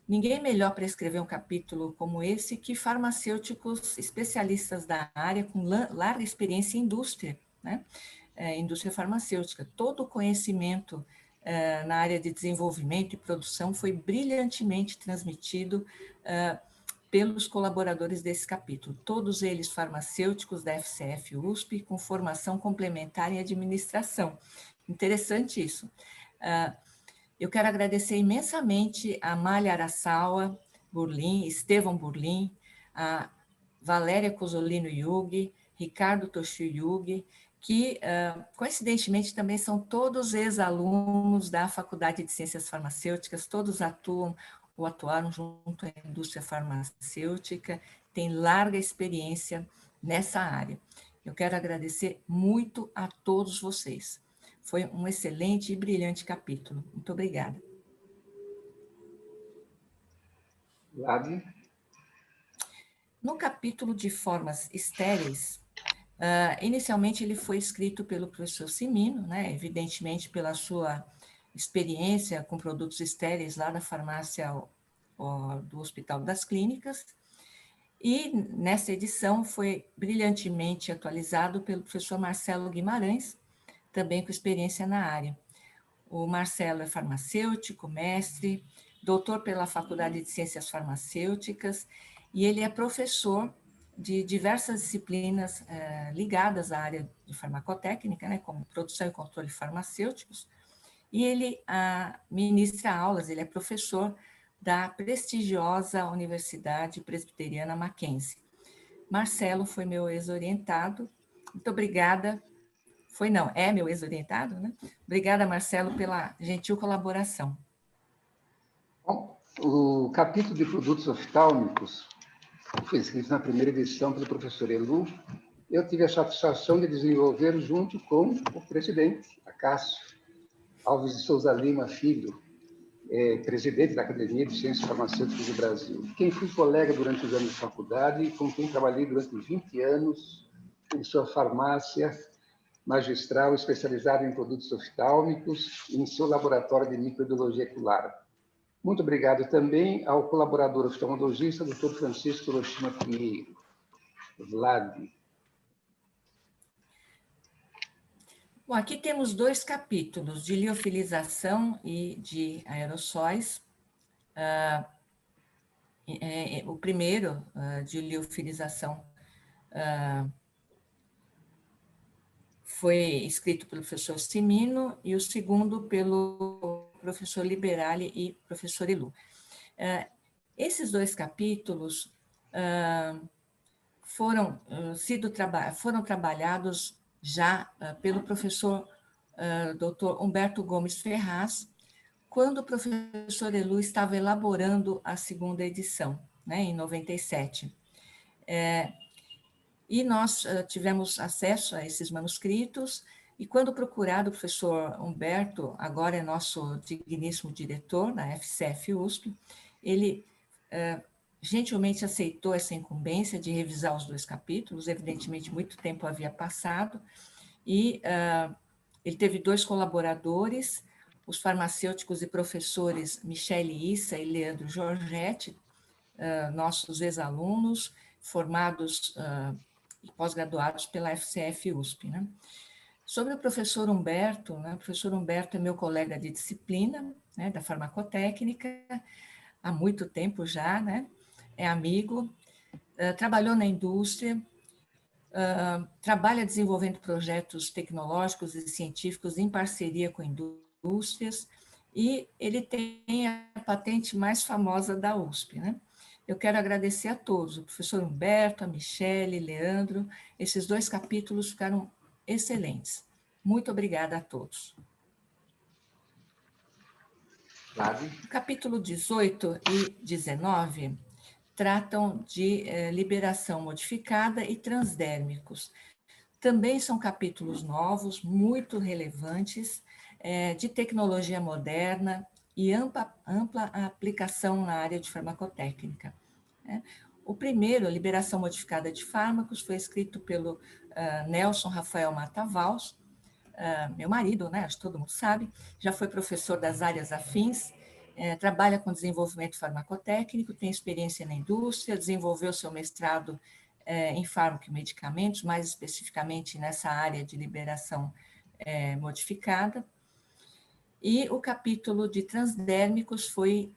ninguém melhor para escrever um capítulo como esse que farmacêuticos especialistas da área com larga experiência em indústria, né? Indústria farmacêutica. Todo o conhecimento na área de desenvolvimento e produção foi brilhantemente transmitido pelos colaboradores desse capítulo, todos eles farmacêuticos da FCF USP, com formação complementar em administração. Interessante isso. Eu quero agradecer imensamente a Malha Araçawa Burlim, Estevão Burlim, a Valéria Cosolino Yugi, Ricardo Toshio Yugi, que, coincidentemente, também são todos ex-alunos da Faculdade de Ciências Farmacêuticas, todos atuam ou atuaram junto à indústria farmacêutica, têm larga experiência nessa área. Eu quero agradecer muito a todos vocês. Foi um excelente e brilhante capítulo. Muito obrigada. Vlad. No capítulo de formas estéreis, inicialmente ele foi escrito pelo professor Cimino, né, evidentemente pela sua experiência com produtos estéreis lá da farmácia do Hospital das Clínicas, e nessa edição foi brilhantemente atualizado pelo professor Marcelo Guimarães, também com experiência na área. O Marcelo é farmacêutico, mestre, doutor pela Faculdade de Ciências Farmacêuticas, e ele é professor de diversas disciplinas ligadas à área de farmacotécnica, né, como produção e controle farmacêuticos, e ele ministra aulas, ele é professor da prestigiosa Universidade Presbiteriana Mackenzie. Marcelo foi meu ex-orientado Muito obrigada. Foi não, é meu ex-orientado, né? Obrigada, Marcelo, pela gentil colaboração. Bom, o capítulo de produtos oftálmicos foi escrito na primeira edição pelo professor Elu. Eu tive a satisfação de desenvolver junto com o presidente, Acácio Alves de Souza Lima Filho, presidente da Academia de Ciências Farmacêuticas do Brasil, quem fui colega durante os anos de faculdade e com quem trabalhei durante 20 anos em sua farmácia magistral especializada em produtos oftálmicos e em seu laboratório de microbiologia ocular. Muito obrigado também ao colaborador oftalmologista, Dr. Francisco Hiroshima Pinheiro, Vlad. Bom, aqui temos 2 capítulos, de liofilização e de aerossóis. O primeiro, de liofilização, foi escrito pelo professor Simino e o segundo pelo professor Liberali e professor Elu. Esses 2 capítulos foram trabalhados já pelo professor Dr. Humberto Gomes Ferraz, quando o professor Elu estava elaborando a segunda edição, né, em 97. E nós tivemos acesso a esses manuscritos, e quando procurado, o professor Humberto, agora é nosso digníssimo diretor na FCF-USP, ele gentilmente aceitou essa incumbência de revisar os 2 capítulos, evidentemente muito tempo havia passado, e ele teve 2 colaboradores, os farmacêuticos e professores Michele Issa e Leandro Giorgetti, nossos ex-alunos, formados e pós-graduados pela FCF-USP. Né? Sobre o professor Humberto, né? O professor Humberto é meu colega de disciplina, né, da farmacotécnica, há muito tempo já, né? É amigo, trabalhou na indústria, trabalha desenvolvendo projetos tecnológicos e científicos em parceria com indústrias, e ele tem a patente mais famosa da USP, né? Eu quero agradecer a todos, o professor Humberto, a Michele, Leandro, esses 2 capítulos ficaram excelentes. Muito obrigada a todos. O capítulo 18 e 19 tratam de liberação modificada e transdérmicos. Também são capítulos novos, muito relevantes, de tecnologia moderna e ampla aplicação na área de farmacotécnica. O primeiro, a liberação modificada de fármacos, foi escrito pelo Nelson Rafael Matavals, meu marido, né, acho que todo mundo sabe, já foi professor das áreas afins, trabalha com desenvolvimento farmacotécnico, tem experiência na indústria, desenvolveu seu mestrado em fármaco e medicamentos, mais especificamente nessa área de liberação modificada. E o capítulo de transdérmicos foi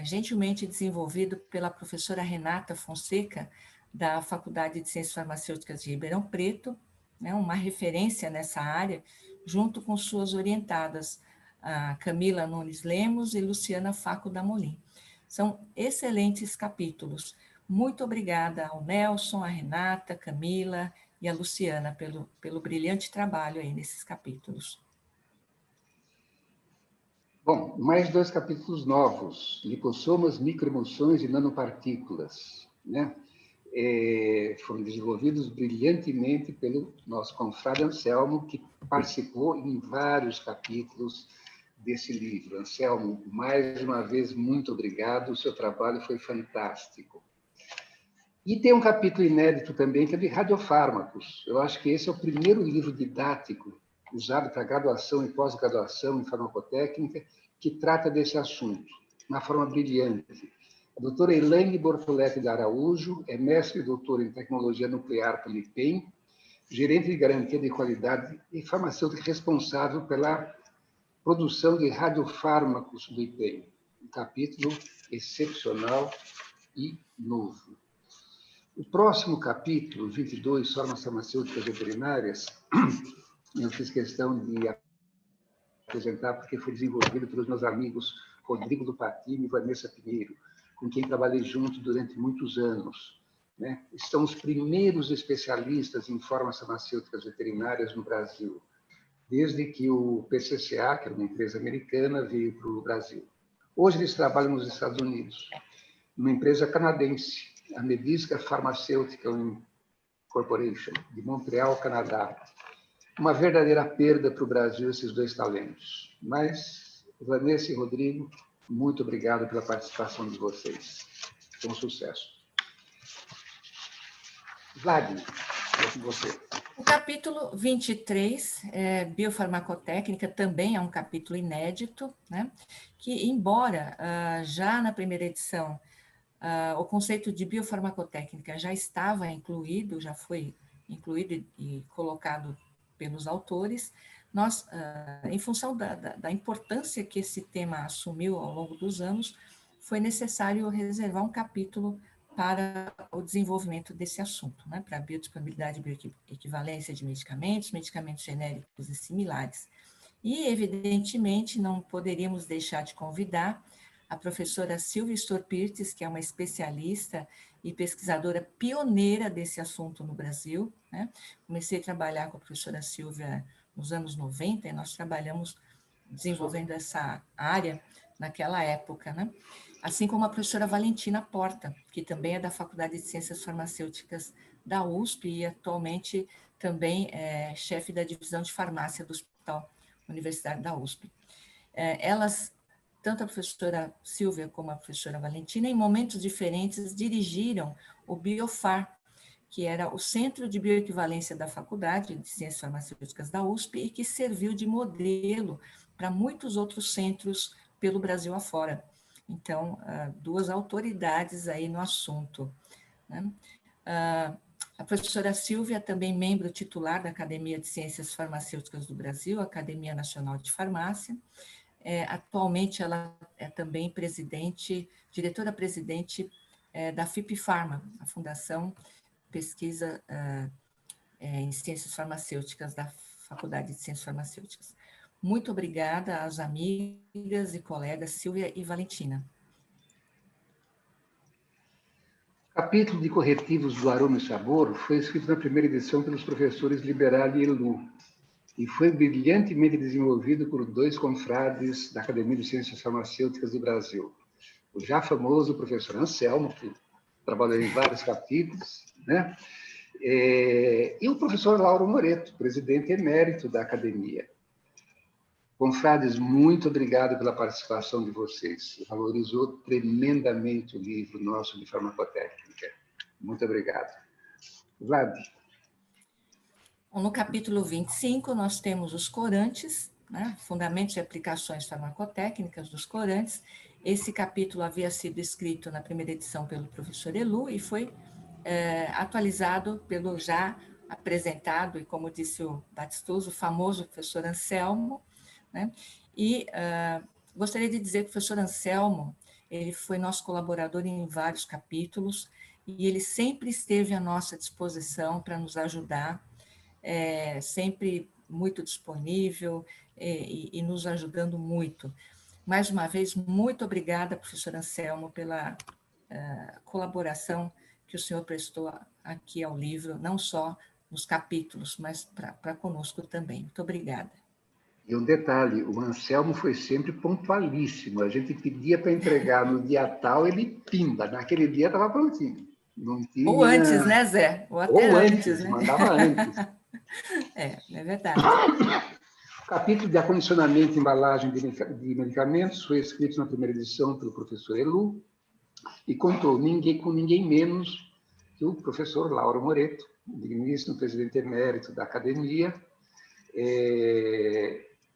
gentilmente desenvolvido pela professora Renata Fonseca, da Faculdade de Ciências Farmacêuticas de Ribeirão Preto, né, uma referência nessa área, junto com suas orientadas, a Camila Nunes Lemos e Luciana Faco da Molim. São excelentes capítulos. Muito obrigada ao Nelson, a Renata, a Camila e a Luciana pelo brilhante trabalho aí nesses capítulos. Bom, mais 2 capítulos novos, lipossomas, microemulsões e nanopartículas, né? Foram desenvolvidos brilhantemente pelo nosso confrade Anselmo, que participou em vários capítulos desse livro. Anselmo, mais uma vez, muito obrigado, o seu trabalho foi fantástico. E tem um capítulo inédito também, que é de radiofármacos. Eu acho que esse é o primeiro livro didático usado para graduação e pós-graduação em farmacotécnica, que trata desse assunto, de uma forma brilhante. A doutora Elaine Bortoletti de Araújo é mestre e doutora em tecnologia nuclear pelo IPEM, gerente de garantia de qualidade e farmacêutica responsável pela produção de radiofármacos do IPEM. Um capítulo excepcional e novo. O próximo capítulo, 22, Formas Farmacêuticas Veterinárias, eu fiz questão de apresentar porque foi desenvolvido pelos meus amigos Rodrigo Lupatini e Vanessa Pinheiro, com quem trabalhei junto durante muitos anos. né? São os primeiros especialistas em formas farmacêuticas veterinárias no Brasil, desde que o PCCA, que é uma empresa americana, veio para o Brasil. Hoje eles trabalham nos Estados Unidos, numa empresa canadense, a Medisca Pharmaceutical Corporation, de Montreal, Canadá. Uma verdadeira perda para o Brasil esses dois talentos. Mas, Vanessa e Rodrigo, muito obrigado pela participação de vocês. Foi um sucesso. Vlad, é com você. O capítulo 23, biofarmacotécnica, também é um capítulo inédito, né? Que, embora já na primeira edição o conceito de biofarmacotécnica já estava incluído, já foi incluído e colocado pelos autores, nós, em função da importância que esse tema assumiu ao longo dos anos, foi necessário reservar um capítulo para o desenvolvimento desse assunto, né, para a biodisponibilidade e bioequivalência de medicamentos, medicamentos genéricos e similares. E, evidentemente, não poderíamos deixar de convidar a professora Silvia Storpirtes, que é uma especialista e pesquisadora pioneira desse assunto no Brasil, né? Comecei a trabalhar com a professora Silvia nos anos 90, e nós trabalhamos desenvolvendo essa área naquela época, né? Assim como a professora Valentina Porta, que também é da Faculdade de Ciências Farmacêuticas da USP e atualmente também é chefe da divisão de farmácia do Hospital Universitário da USP. Elas, tanto a professora Silvia como a professora Valentina, em momentos diferentes, dirigiram o BioFar, que era o Centro de Bioequivalência da Faculdade de Ciências Farmacêuticas da USP e que serviu de modelo para muitos outros centros pelo Brasil afora. Então, duas autoridades aí no assunto, né? A professora Silvia, também membro titular da Academia de Ciências Farmacêuticas do Brasil, Academia Nacional de Farmácia. Atualmente, ela é também diretora-presidente da FIP-Pharma, a Fundação Pesquisa em Ciências Farmacêuticas da Faculdade de Ciências Farmacêuticas. Muito obrigada às amigas e colegas Silvia e Valentina. O capítulo de corretivos do aroma e sabor foi escrito na primeira edição pelos professores Liberal e Elu e foi brilhantemente desenvolvido por dois confrades da Academia de Ciências Farmacêuticas do Brasil. O já famoso professor Anselmo, que trabalhou em vários capítulos, né? E o professor Lauro Moreto, presidente emérito da Academia. Confrades, muito obrigado pela participação de vocês. Valorizou tremendamente o livro nosso de farmacotécnica. Muito obrigado. Vlad. No capítulo 25, nós temos os corantes, né? Fundamentos e aplicações farmacotécnicas dos corantes. Esse capítulo havia sido escrito na primeira edição pelo professor Elu e foi atualizado pelo já apresentado, e como disse o Batistoso, o famoso professor Anselmo, né? E gostaria de dizer que o professor Anselmo, ele foi nosso colaborador em vários capítulos, e ele sempre esteve à nossa disposição para nos ajudar, sempre muito disponível e nos ajudando muito. Mais uma vez, muito obrigada, professor Anselmo, pela colaboração que o senhor prestou aqui ao livro, não só nos capítulos, mas para conosco também. Muito obrigada. E um detalhe, o Anselmo foi sempre pontualíssimo. A gente pedia para entregar no dia tal, ele pimba. Naquele dia estava prontinho. Não tinha... Ou antes, né, Zé? Ou até antes, né? Mandava antes. É verdade. O capítulo de acondicionamento e embalagem de medicamentos foi escrito na primeira edição pelo professor Elu e contou com ninguém menos que o professor Lauro Moreto, digníssimo presidente emérito da Academia,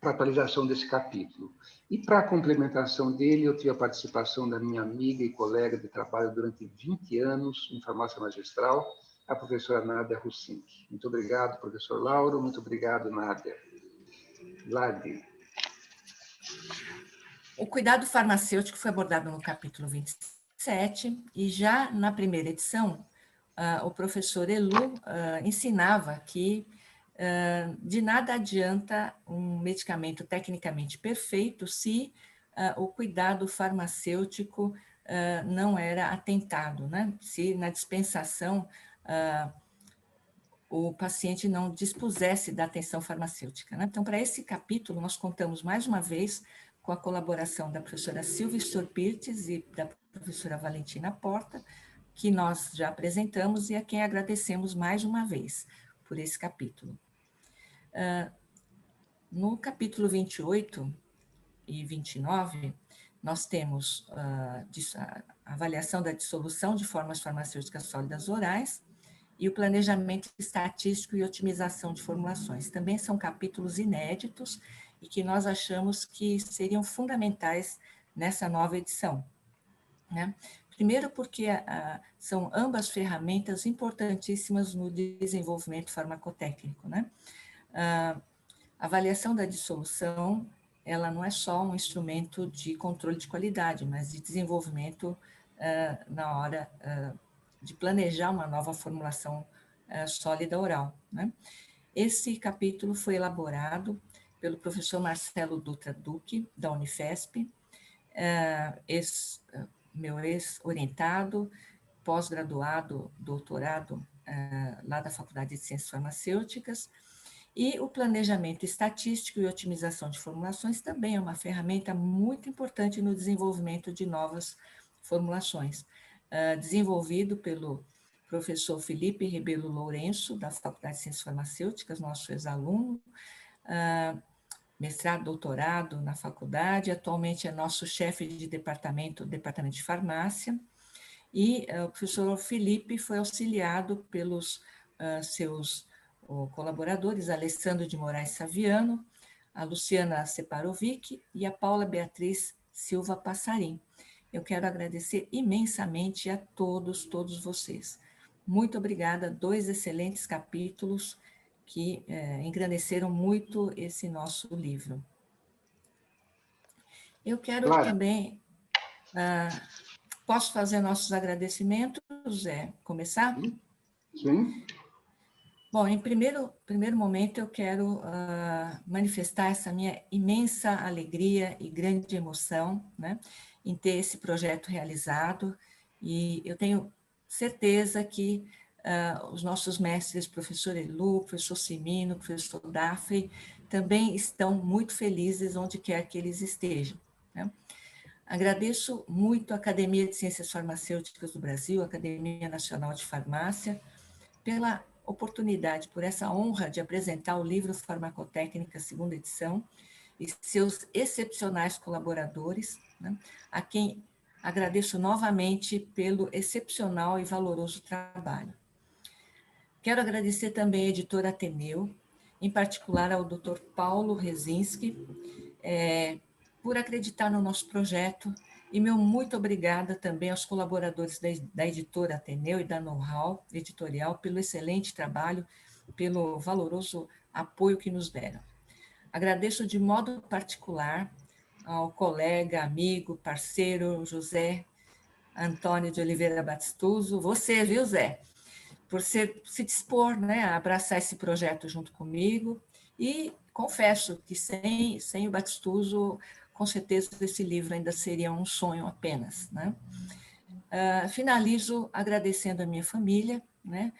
para a atualização desse capítulo. E para a complementação dele, eu tive a participação da minha amiga e colega de trabalho durante 20 anos em farmácia magistral, a professora Nádia Russinck. Muito obrigado, professor Lauro. Muito obrigado, Nádia. Vlad. O cuidado farmacêutico foi abordado no capítulo 27, e já na primeira edição, o professor Elu ensinava que de nada adianta um medicamento tecnicamente perfeito se o cuidado farmacêutico não era atentado, né? Se na dispensação o paciente não dispusesse da atenção farmacêutica, né? Então, para esse capítulo, nós contamos mais uma vez com a colaboração da professora Silvia Storpirtes e da professora Valentina Porta, que nós já apresentamos e a quem agradecemos mais uma vez por esse capítulo. No capítulo 28 e 29, nós temos a avaliação da dissolução de formas farmacêuticas sólidas orais e o planejamento estatístico e otimização de formulações. Também são capítulos inéditos e que nós achamos que seriam fundamentais nessa nova edição, né? Primeiro porque são ambas ferramentas importantíssimas no desenvolvimento farmacotécnico, né? A avaliação da dissolução, ela não é só um instrumento de controle de qualidade, mas de desenvolvimento na hora de planejar uma nova formulação sólida oral, né? Esse capítulo foi elaborado pelo professor Marcelo Dutra Duque, da Unifesp, meu ex-orientado, pós-graduado, doutorado, lá da Faculdade de Ciências Farmacêuticas, e o planejamento estatístico e otimização de formulações também é uma ferramenta muito importante no desenvolvimento de novas formulações, desenvolvido pelo professor Felipe Rebelo Lourenço, da Faculdade de Ciências Farmacêuticas, nosso ex-aluno, mestrado, doutorado na faculdade, atualmente é nosso chefe de departamento de farmácia, e o professor Felipe foi auxiliado pelos seus colaboradores, Alessandro de Moraes Saviano, a Luciana Separovic e a Paula Beatriz Silva Passarim. Eu quero agradecer imensamente a todos vocês. Muito obrigada, 2 excelentes capítulos que engrandeceram muito esse nosso livro. Eu quero também... posso fazer nossos agradecimentos, Zé? Começar? Sim. Bom, em primeiro momento, eu quero manifestar essa minha imensa alegria e grande emoção, né, em ter esse projeto realizado, e eu tenho certeza que os nossos mestres, professor Elu, professor Simino, professor Daffrey, também estão muito felizes onde quer que eles estejam, né? Agradeço muito a Academia de Ciências Farmacêuticas do Brasil, a Academia Nacional de Farmácia, pela oportunidade, por essa honra de apresentar o livro Farmacotécnica, segunda edição, e seus excepcionais colaboradores, né, a quem agradeço novamente pelo excepcional e valoroso trabalho. Quero agradecer também à editora Ateneu, em particular ao Dr. Paulo Rezinski, por acreditar no nosso projeto, e meu muito obrigada também aos colaboradores da editora Ateneu e da Know-how Editorial pelo excelente trabalho, pelo valoroso apoio que nos deram. Agradeço de modo particular ao colega, amigo, parceiro José Antônio de Oliveira Batistuso, você, viu, Zé? Por se dispor, né, a abraçar esse projeto junto comigo, e confesso que sem o Batistuso, com certeza esse livro ainda seria um sonho apenas, né? Finalizo agradecendo a minha família, né?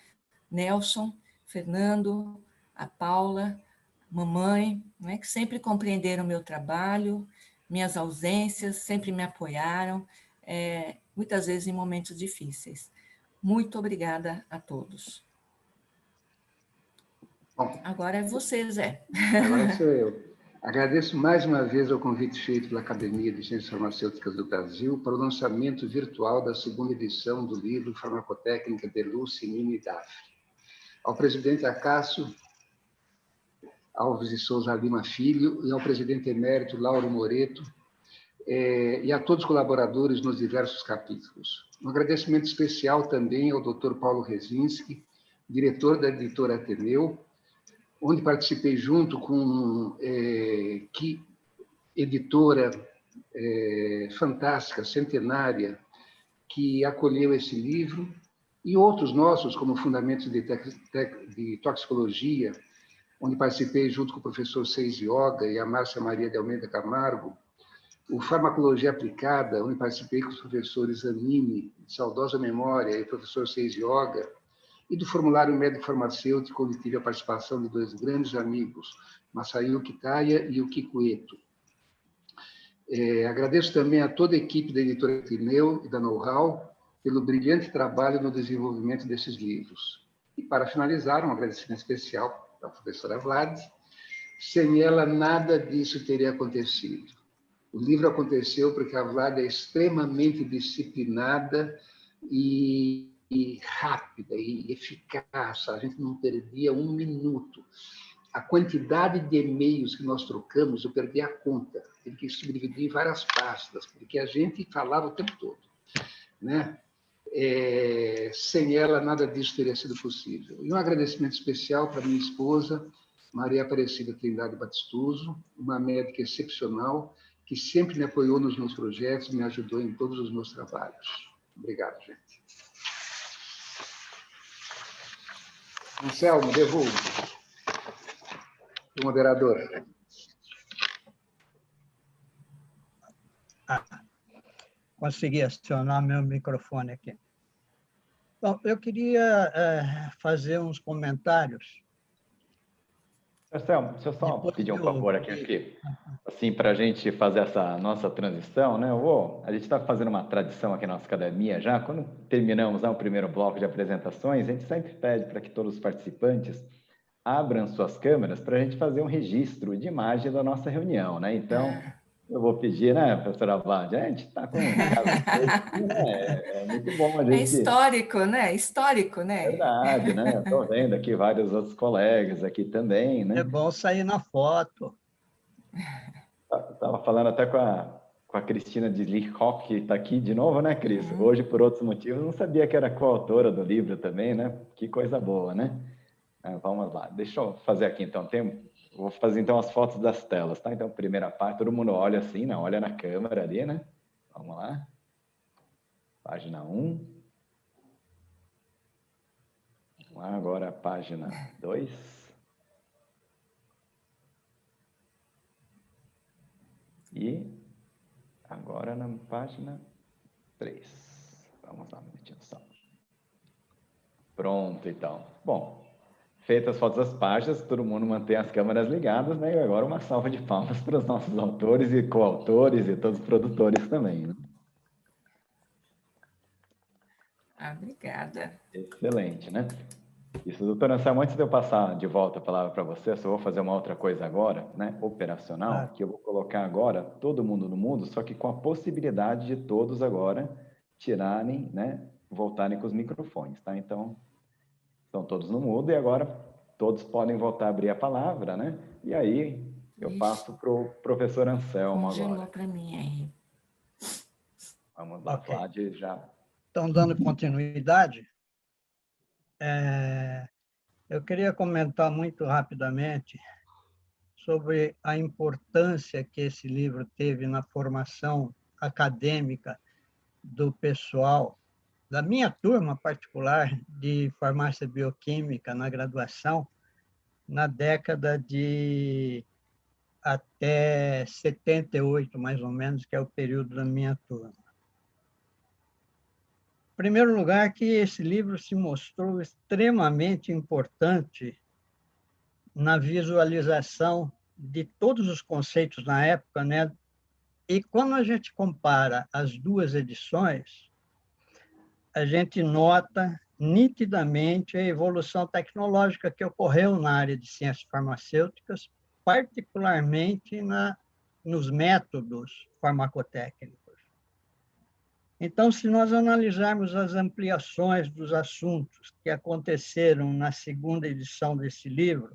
Nelson, Fernando, a Paula, mamãe, né? Que sempre compreenderam o meu trabalho, minhas ausências, sempre me apoiaram, muitas vezes em momentos difíceis. Muito obrigada a todos. Bom, agora é você, Zé. Agora sou eu. Agradeço mais uma vez ao convite feito pela Academia de Ciências Farmacêuticas do Brasil para o lançamento virtual da segunda edição do livro Farmacotécnica de Elu, Simino e Daffrey. Ao presidente Acácio Alves de Souza Lima Filho e ao presidente emérito Lauro Moreto, e a todos os colaboradores nos diversos capítulos. Um agradecimento especial também ao Dr. Paulo Rezinski, diretor da editora Ateneu, onde participei junto com que editora fantástica, centenária, que acolheu esse livro, e outros nossos, como Fundamentos de Toxicologia, onde participei junto com o professor Seis Yoga e a Márcia Maria de Almeida Camargo, o Farmacologia Aplicada, onde participei com os professores Anine, de saudosa memória, e o professor Seiji Yoga, e do Formulário Médico Farmacêutico, onde tive a participação de dois grandes amigos, Masayuki Taya e Yuki Ueto. Agradeço também a toda a equipe da editora Tineu e da Know-How pelo brilhante trabalho no desenvolvimento desses livros. E, para finalizar, um agradecimento especial à professora Vlad. Sem ela, nada disso teria acontecido. O livro aconteceu porque a Vlad é extremamente disciplinada e rápida e eficaz. A gente não perdia um minuto. A quantidade de e-mails que nós trocamos, eu perdi a conta. Tive que subdividir em várias pastas, porque a gente falava o tempo todo, né? Sem ela, nada disso teria sido possível. E um agradecimento especial para minha esposa, Maria Aparecida Trindade Batistuso, uma médica excepcional, que sempre me apoiou nos meus projetos, me ajudou em todos os meus trabalhos. Obrigado, gente. Anselmo, devolvo. O moderador. Consegui acionar meu microfone aqui. Bom, eu queria fazer uns comentários. Marcelo, deixa eu só pedir um favor aqui, assim, para a gente fazer essa nossa transição, né? A gente está fazendo uma tradição aqui na nossa academia já. Quando terminamos o primeiro bloco de apresentações, a gente sempre pede para que todos os participantes abram suas câmeras para a gente fazer um registro de imagem da nossa reunião, né? Então, eu vou pedir, né, professora Vlad? A gente está com é muito bom a gente... É histórico, né? Histórico, né? É verdade, né? Estou vendo aqui vários outros colegas aqui também, né? É bom sair na foto. Estava falando até com a Cristina de Lichock, que está aqui de novo, né, Cris? Hoje, por outros motivos, não sabia que era coautora do livro também, né? Que coisa boa, né? Vamos lá, deixa eu fazer aqui, então, vou fazer, então, as fotos das telas, tá? Então, primeira parte, todo mundo olha assim, né? Olha na câmera ali, né? Vamos lá. Página 1. Vamos lá, agora a página 2. E agora na página 3. Vamos lá, um minutinho só. Pronto, então. Bom, feitas as fotos das páginas, todo mundo mantém as câmeras ligadas, né? E agora uma salva de palmas para os nossos autores e coautores e todos os produtores também, né? Obrigada. Excelente, né? Isso, doutora Anselmo, antes de eu passar de volta a palavra para você, eu só vou fazer uma outra coisa agora, né? Operacional, que eu vou colocar agora todo mundo no mundo, só que com a possibilidade de todos agora tirarem, né? Voltarem com os microfones, tá? Então, estão todos no mudo e agora todos podem voltar a abrir a palavra, né? E aí eu passo para o professor Anselmo agora. Congelou para mim aí. Vamos lá, Vlad, já. Então, dando continuidade, eu queria comentar muito rapidamente sobre a importância que esse livro teve na formação acadêmica do pessoal, da minha turma particular de farmácia bioquímica na graduação, na década de até 78, mais ou menos, que é o período da minha turma. Em primeiro lugar, que esse livro se mostrou extremamente importante na visualização de todos os conceitos na época, né? E quando a gente compara as duas edições, a gente nota nitidamente a evolução tecnológica que ocorreu na área de ciências farmacêuticas, particularmente nos métodos farmacotécnicos. Então, se nós analisarmos as ampliações dos assuntos que aconteceram na segunda edição desse livro,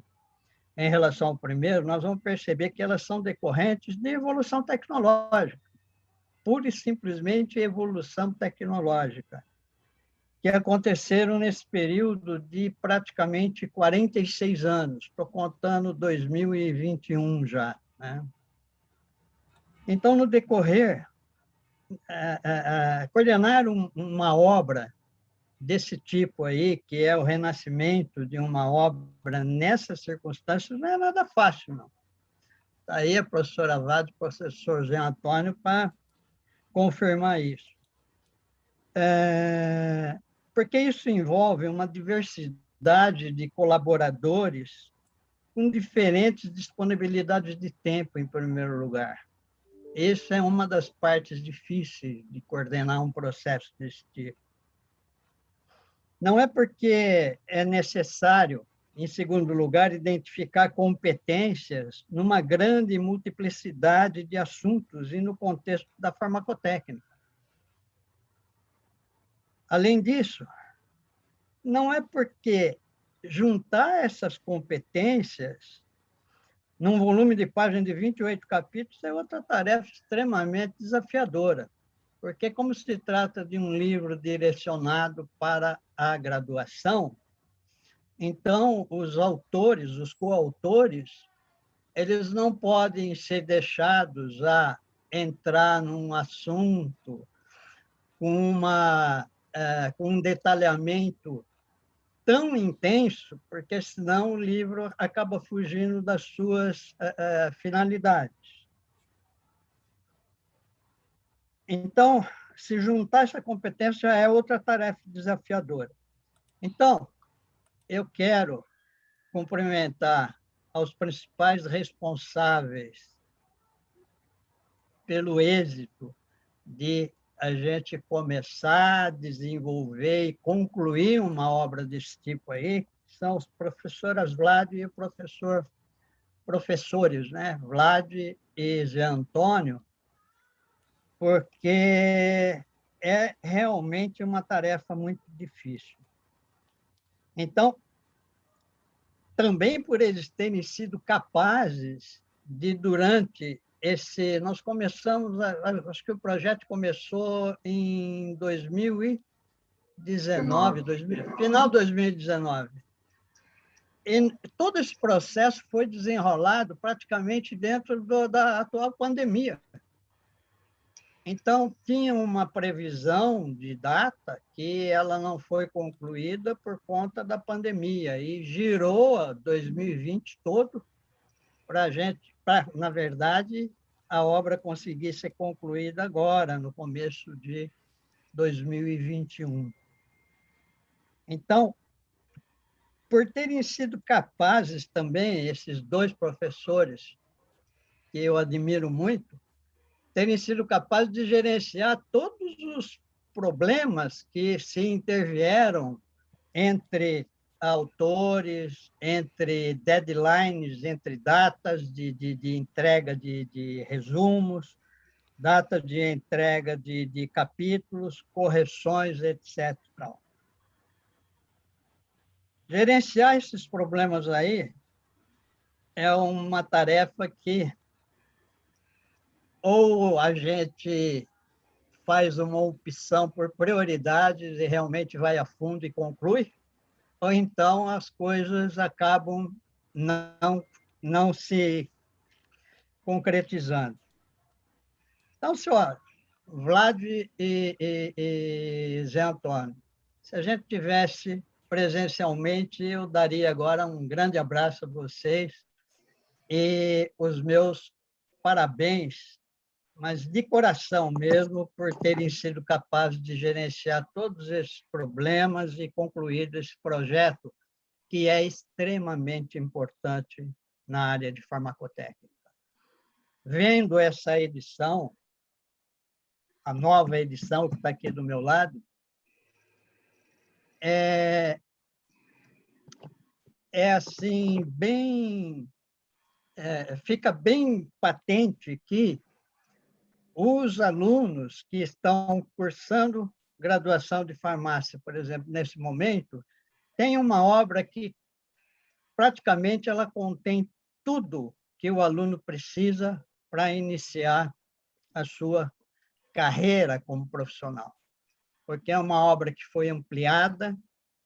em relação ao primeiro, nós vamos perceber que elas são decorrentes de evolução tecnológica, pura e simplesmente evolução tecnológica, que aconteceram nesse período de praticamente 46 anos, estou contando 2021 já, né? Então, no decorrer, coordenar uma obra desse tipo aí, que é o renascimento de uma obra nessas circunstâncias, não é nada fácil, não. Está aí a professora Vade e o professor Zé Antônio para confirmar isso. Porque isso envolve uma diversidade de colaboradores com diferentes disponibilidades de tempo, em primeiro lugar. Isso é uma das partes difíceis de coordenar um processo desse tipo. Não é porque é necessário, em segundo lugar, identificar competências numa grande multiplicidade de assuntos e no contexto da farmacotécnica. Além disso, não é porque juntar essas competências num volume de páginas de 28 capítulos é outra tarefa extremamente desafiadora, porque como se trata de um livro direcionado para a graduação, então os autores, os coautores, eles não podem ser deixados a entrar num assunto com um detalhamento tão intenso, porque senão o livro acaba fugindo das suas finalidades. Então, se juntar essa competência é outra tarefa desafiadora. Então, eu quero cumprimentar aos principais responsáveis pelo êxito de a gente começar a desenvolver e concluir uma obra desse tipo aí, são os professoras Vlad e o professores, né? Vlad e Zé Antônio, porque é realmente uma tarefa muito difícil. Então, também por eles terem sido capazes de, durante nós começamos, acho que o projeto começou em 2019, final de 2019. E todo esse processo foi desenrolado praticamente dentro da atual pandemia. Então, tinha uma previsão de data que ela não foi concluída por conta da pandemia e girou 2020 todo para a gente, na verdade, a obra conseguir ser concluída agora, no começo de 2021. Então, por terem sido capazes também, esses dois professores, que eu admiro muito, terem sido capazes de gerenciar todos os problemas que se intervieram entre autores, entre deadlines, entre datas de entrega de resumos, datas de entrega de capítulos, correções, etc. Gerenciar esses problemas aí é uma tarefa que ou a gente faz uma opção por prioridades e realmente vai a fundo e conclui, ou então as coisas acabam não se concretizando. Então, senhor Vlad e Zé Antônio, se a gente tivesse presencialmente, eu daria agora um grande abraço a vocês e os meus parabéns, mas de coração mesmo, por terem sido capazes de gerenciar todos esses problemas e concluir esse projeto, que é extremamente importante na área de farmacotécnica. Vendo essa edição, a nova edição que está aqui do meu lado, assim, fica bem patente que os alunos que estão cursando graduação de farmácia, por exemplo, nesse momento, têm uma obra que praticamente ela contém tudo que o aluno precisa para iniciar a sua carreira como profissional. Porque é uma obra que foi ampliada,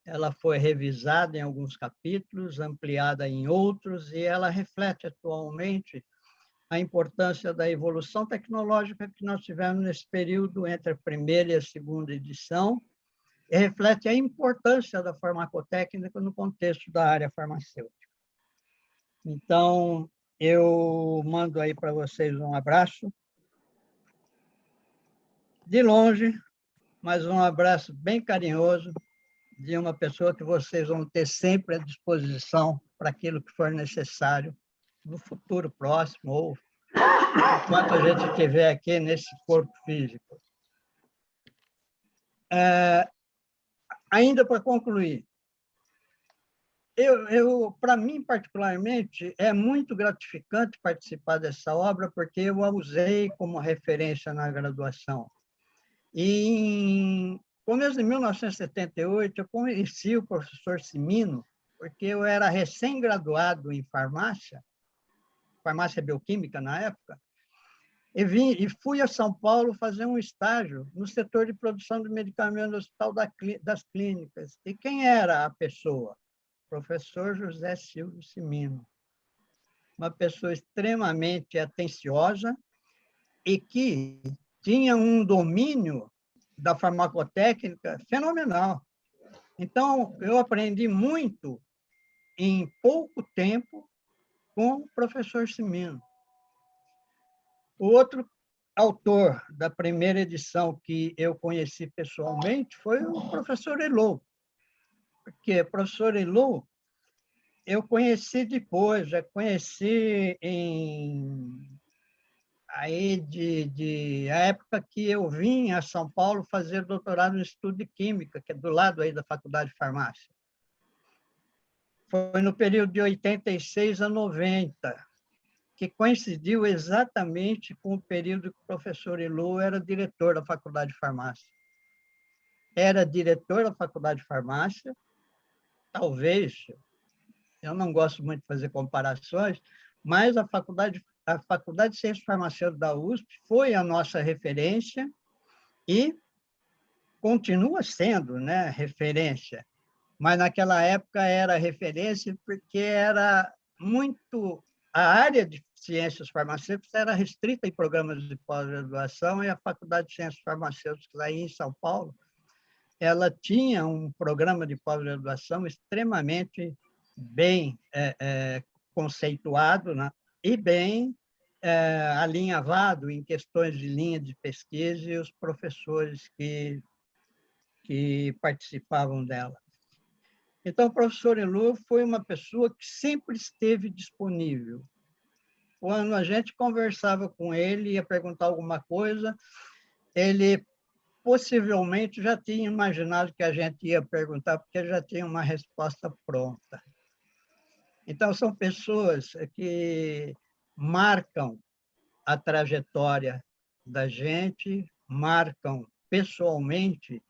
ela foi revisada em alguns capítulos, ampliada em outros, e ela reflete atualmente a importância da evolução tecnológica que nós tivemos nesse período entre a primeira e a segunda edição, e reflete a importância da farmacotécnica no contexto da área farmacêutica. Então, eu mando aí para vocês um abraço, de longe, mas um abraço bem carinhoso, de uma pessoa que vocês vão ter sempre à disposição para aquilo que for necessário no futuro próximo ou enquanto a gente estiver aqui nesse corpo físico. Ainda para concluir, para mim, particularmente, é muito gratificante participar dessa obra, porque eu a usei como referência na graduação. E, em começo de 1978, eu conheci o professor Cimino, porque eu era recém-graduado em farmácia bioquímica na época, e fui a São Paulo fazer um estágio no setor de produção de medicamentos no Hospital das Clínicas. E quem era a pessoa? Professor José Silvio Cimino, uma pessoa extremamente atenciosa e que tinha um domínio da farmacotécnica fenomenal. Então, eu aprendi muito em pouco tempo com o professor Cimino. O outro autor da primeira edição que eu conheci pessoalmente foi o professor Elô, porque o professor Elô eu conheci depois, já conheci a época que eu vim a São Paulo fazer doutorado no Instituto de Química, que é do lado aí da Faculdade de Farmácia. Foi no período de 86 a 90, que coincidiu exatamente com o período que o professor Elô era diretor da Faculdade de Farmácia. Era diretor da Faculdade de Farmácia, talvez, eu não gosto muito de fazer comparações, mas a Faculdade de Ciências Farmacêuticas da USP foi a nossa referência e continua sendo, né, referência. Mas naquela época era referência porque era muito... A área de ciências farmacêuticas era restrita em programas de pós-graduação e a Faculdade de Ciências Farmacêuticas aí em São Paulo, ela tinha um programa de pós-graduação extremamente bem conceituado, né? E bem alinhavado em questões de linha de pesquisa e os professores que participavam dela. Então, o professor Elô foi uma pessoa que sempre esteve disponível. Quando a gente conversava com ele, ia perguntar alguma coisa, ele possivelmente já tinha imaginado que a gente ia perguntar, porque já tinha uma resposta pronta. Então, são pessoas que marcam a trajetória da gente, marcam pessoalmente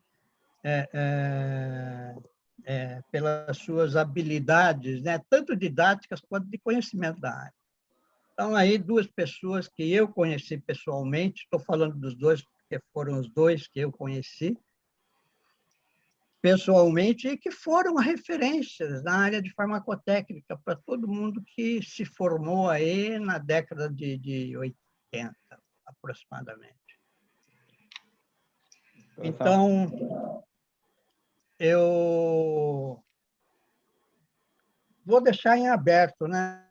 pelas suas habilidades, né? Tanto didáticas quanto de conhecimento da área. Então, aí, duas pessoas que eu conheci pessoalmente, estou falando dos dois, porque foram os dois que eu conheci pessoalmente e que foram referências na área de farmacotécnica para todo mundo que se formou aí na década de 80, aproximadamente. Então, eu vou deixar em aberto, né?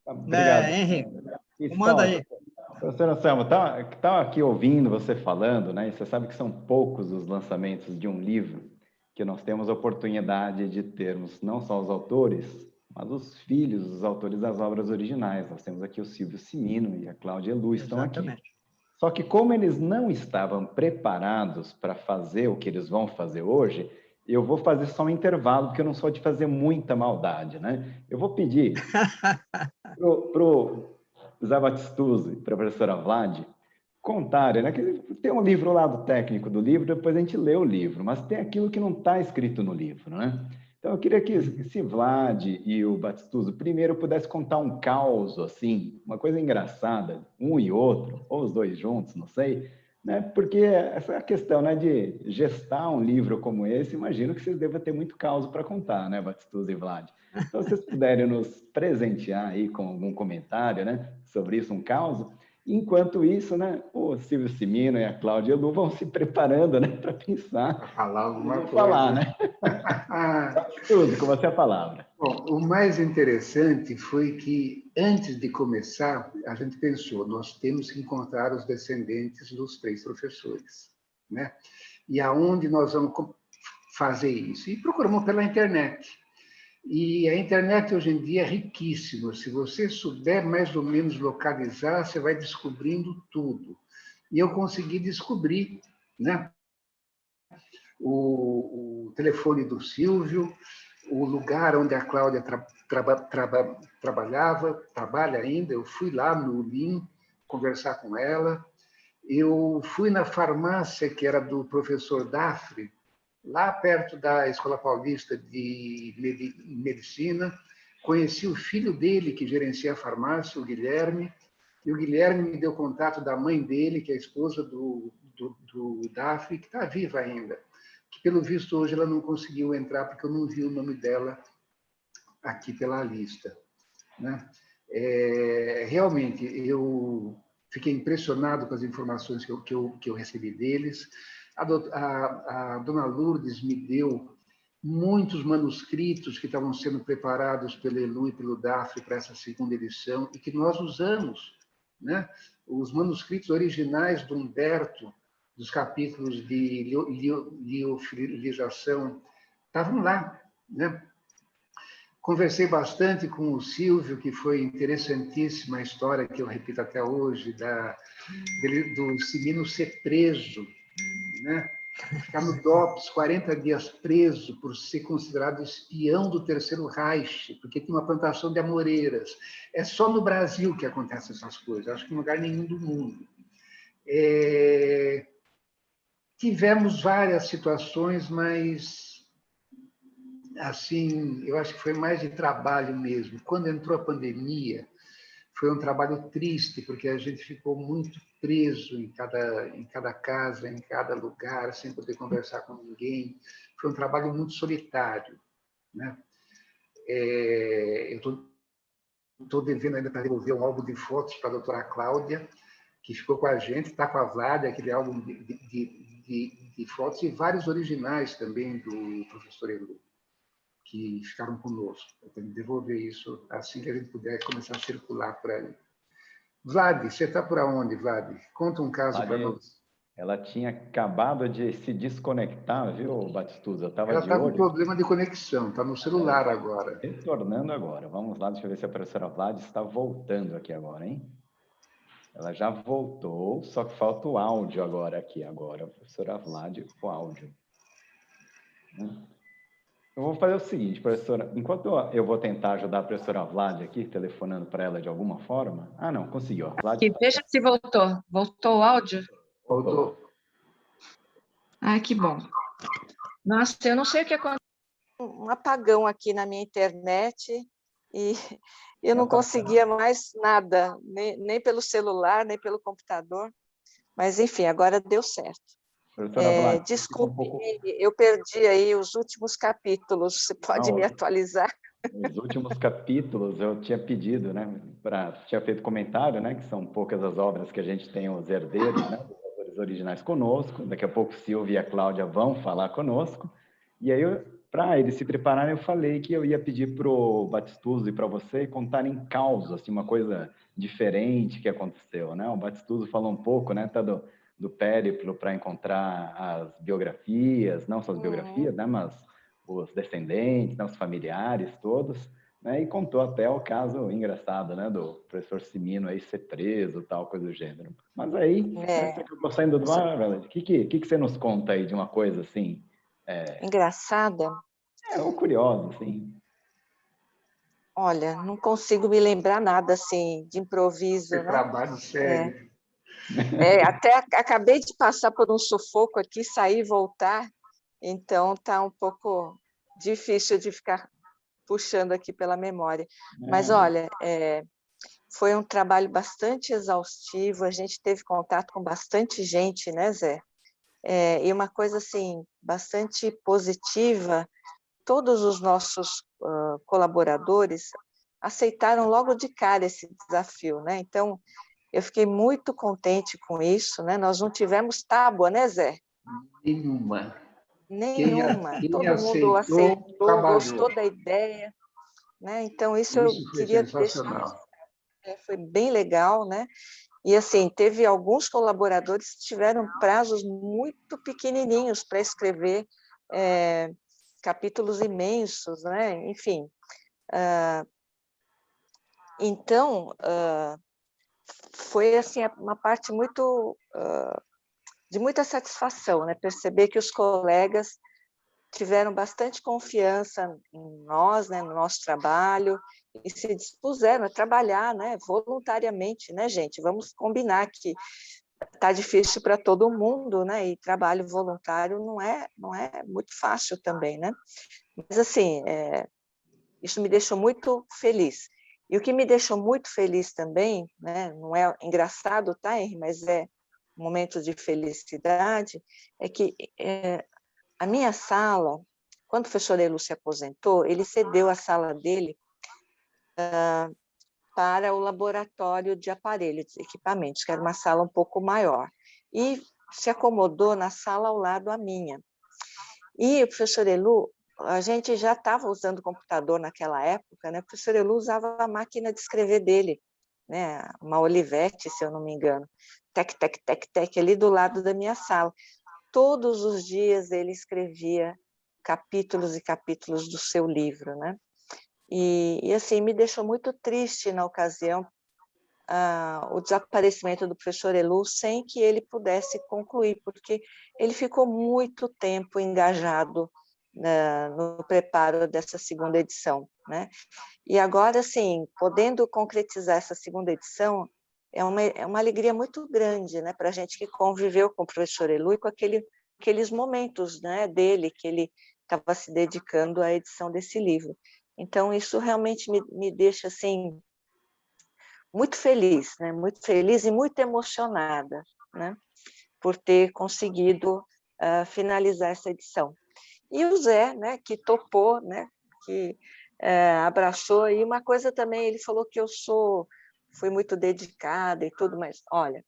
Obrigado. Henrique, manda aí. Professor Anselmo, estava aqui ouvindo você falando, né? E você sabe que são poucos os lançamentos de um livro que nós temos a oportunidade de termos não só os autores, mas os filhos dos autores das obras originais. Nós temos aqui o Silvio Cimino e a Cláudia Lu estão aqui. Só que como eles não estavam preparados para fazer o que eles vão fazer hoje, eu vou fazer só um intervalo, porque eu não sou de fazer muita maldade, né? Eu vou pedir para o Zé Batistuso e para a professora Vlad contarem, né? Que tem um livro lá do técnico do livro, depois a gente lê o livro, mas tem aquilo que não está escrito no livro, né? Então, eu queria que se Vlad e o Batistuso primeiro pudessem contar um caos, assim, uma coisa engraçada, um e outro, ou os dois juntos, não sei, né? Porque essa questão, né, de gestar um livro como esse, imagino que vocês devem ter muito caos para contar, né, Batistuso e Vlad? Então, se vocês puderem nos presentear aí com algum comentário, né, sobre isso, um caos. Enquanto isso, né, o Silvio Cimino e a Cláudia Lu vão se preparando, né, para pensar. Para falar alguma coisa. Falar, né? Tudo, com você a palavra. Bom, o mais interessante foi que, antes de começar, a gente pensou, nós temos que encontrar os descendentes dos 3 professores, né? E aonde nós vamos fazer isso? E procuramos pela internet. E a internet hoje em dia é riquíssima. Se você souber mais ou menos localizar, você vai descobrindo tudo. E eu consegui descobrir, né, o telefone do Silvio, o lugar onde a Cláudia trabalha ainda. Eu fui lá no LIM conversar com ela. Eu fui na farmácia que era do professor Dafre, lá perto da Escola Paulista de Medicina. Conheci o filho dele, que gerencia a farmácia, o Guilherme, e o Guilherme me deu contato da mãe dele, que é a esposa do Dafre, que está viva ainda, que, pelo visto, hoje ela não conseguiu entrar, porque eu não vi o nome dela aqui pela lista, né? Realmente, eu fiquei impressionado com as informações que eu recebi deles. A dona Lourdes me deu muitos manuscritos que estavam sendo preparados pelo Elu e pelo Dafre para essa segunda edição e que nós usamos, né? Os manuscritos originais do Humberto, dos capítulos de liofilização, estavam lá, né? Conversei bastante com o Silvio, que foi interessantíssima a história que eu repito até hoje, do Cimino ser preso, né? Ficar no DOPS 40 dias preso por ser considerado espião do Terceiro Reich, porque tinha uma plantação de amoreiras. É só no Brasil que acontecem essas coisas, acho que em lugar nenhum do mundo. Tivemos várias situações, mas assim, eu acho que foi mais de trabalho mesmo. Quando entrou a pandemia, foi um trabalho triste, porque a gente ficou muito preso em cada casa, em cada lugar, sem poder conversar com ninguém. Foi um trabalho muito solitário, né? Eu estou devendo ainda para devolver um álbum de fotos para a doutora Cláudia, que ficou com a gente, está com a Vlad, aquele álbum de fotos, e vários originais também do professor Elu, que ficaram conosco. Eu tenho que devolver isso assim que a gente puder começar a circular por aí. Vlad, você está por onde, Vlad? Conta um caso para nós. Ela tinha acabado de se desconectar, viu, Batistuza? Eu estava de olho. Ela está com problema de conexão, está no celular agora. Retornando agora. Vamos lá, deixa eu ver se a professora Vlad está voltando aqui agora, hein? Ela já voltou, só que falta o áudio agora aqui. Agora, a professora Vlad, o áudio. Eu vou fazer o seguinte, professora. Enquanto eu vou tentar ajudar a professora Vlad aqui, telefonando para ela de alguma forma. Ah, não, conseguiu. Vlad... Veja se voltou. Voltou o áudio? Voltou. Ah, que bom. Nossa, eu não sei o que aconteceu. Um apagão aqui na minha internet e eu não conseguia mais nada, nem pelo celular, nem pelo computador. Mas, enfim, agora deu certo. Desculpe, eu perdi aí os últimos capítulos. Você pode me atualizar? Os últimos capítulos eu tinha pedido, né? Tinha feito comentário, né? Que são poucas as obras que a gente tem os herdeiros, né? Os autores originais conosco. Daqui a pouco Silvia e a Cláudia vão falar conosco. E aí, para eles se prepararem, eu falei que eu ia pedir para o Batistuso e para você contarem causos, assim, uma coisa diferente que aconteceu, né? O Batistuso falou um pouco, né? Tá do périplo para encontrar as biografias, não só as biografias, né, mas os descendentes, né, os familiares todos, né, e contou até o caso engraçado, né, do professor Cimino aí ser preso, tal, coisa do gênero. Mas aí, você acabou saindo do ar, o que você nos conta aí de uma coisa assim? Engraçada? Ou curiosa, assim. Olha, não consigo me lembrar nada, assim, de improviso, né? Trabalho sério. Até acabei de passar por um sufoco aqui, sair e voltar, então está um pouco difícil de ficar puxando aqui pela memória. Mas, olha, foi um trabalho bastante exaustivo, a gente teve contato com bastante gente, né, Zé? E uma coisa, assim, bastante positiva, todos os nossos colaboradores aceitaram logo de cara esse desafio, né? Então, Eu fiquei muito contente com isso, né? Nós não tivemos tábua, né, Zé? Nenhuma. Nenhuma. Quem Todo mundo aceitou, aceitou, gostou da ideia, né? Então, isso eu Isso foi queria deixar. sensacional. Foi bem legal, né? E, assim, teve alguns colaboradores que tiveram prazos muito pequenininhos para escrever capítulos imensos, né? Enfim. Então, foi, assim, uma parte muito de muita satisfação, né? Perceber que os colegas tiveram bastante confiança em nós, né? No nosso trabalho, e se dispuseram a trabalhar, né? Voluntariamente, né, gente? Vamos combinar que está difícil para todo mundo, né? E trabalho voluntário não é muito fácil também, né? Mas, assim, isso me deixou muito feliz. E o que me deixou muito feliz também, né? Não é engraçado, tá, Henri? Mas é um momento de felicidade, é que a minha sala, quando o professor Elu se aposentou, ele cedeu a sala dele para o laboratório de aparelhos, de equipamentos, que era uma sala um pouco maior, e se acomodou na sala ao lado da minha. E o professor Elu, a gente já estava usando computador naquela época, né? O professor Elu usava a máquina de escrever dele, né? Uma Olivetti, se eu não me engano, tec, tec, tec, tec, ali do lado da minha sala. Todos os dias ele escrevia capítulos e capítulos do seu livro, né? E assim, me deixou muito triste na ocasião o desaparecimento do professor Elu sem que ele pudesse concluir, porque ele ficou muito tempo engajado no preparo dessa segunda edição, né? E agora, assim, podendo concretizar essa segunda edição, é uma alegria muito grande, né, para a gente que conviveu com o professor Elu e com aqueles momentos, né, dele, que ele estava se dedicando à edição desse livro. Então, isso realmente me deixa, assim, muito feliz, né, muito feliz e muito emocionada, né, por ter conseguido finalizar essa edição. E o Zé, né, que topou, né, que abraçou, e uma coisa também, ele falou que fui muito dedicada e tudo, mas, olha,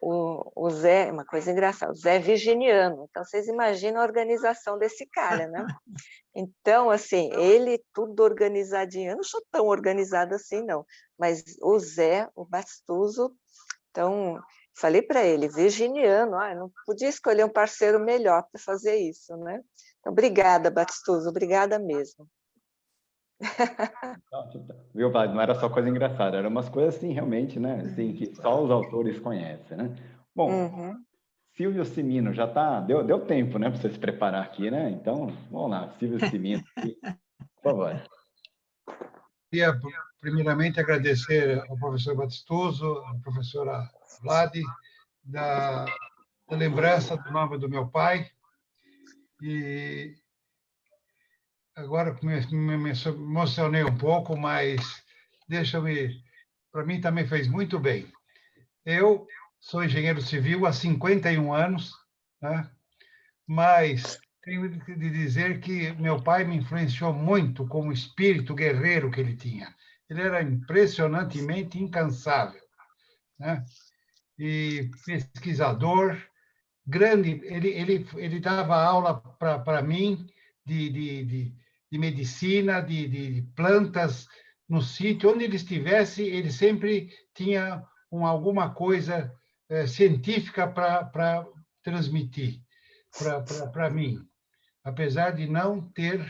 o Zé, uma coisa engraçada, o Zé é virginiano, então vocês imaginam a organização desse cara, né? Então, assim, ele tudo organizadinho, eu não sou tão organizada assim, não, mas o Zé, o Bastuso, então, falei para ele, virginiano, não podia escolher um parceiro melhor para fazer isso, né? Então, obrigada, Bastuso, obrigada mesmo. Viu, Vlad? Não era só coisa engraçada, eram umas coisas assim, realmente, né? Assim, que só os autores conhecem, né? Bom, Silvio Cimino, já tá... Deu tempo, né? Para você se preparar aqui, né? Então, vamos lá, Silvio Cimino, aqui, por favor. Queria, primeiramente, agradecer ao professor Batistoso, à professora Vlad, da lembrança do nome do meu pai. E agora me emocionei um pouco, mas para mim também fez muito bem. Eu sou engenheiro civil há 51 anos, né? Mas tenho de dizer que meu pai me influenciou muito com o espírito guerreiro que ele tinha. Ele era impressionantemente incansável, né? E pesquisador, grande. Ele dava aula para mim de medicina, de plantas, no sítio. Onde ele estivesse, ele sempre tinha alguma coisa científica para transmitir para mim. Apesar de não ter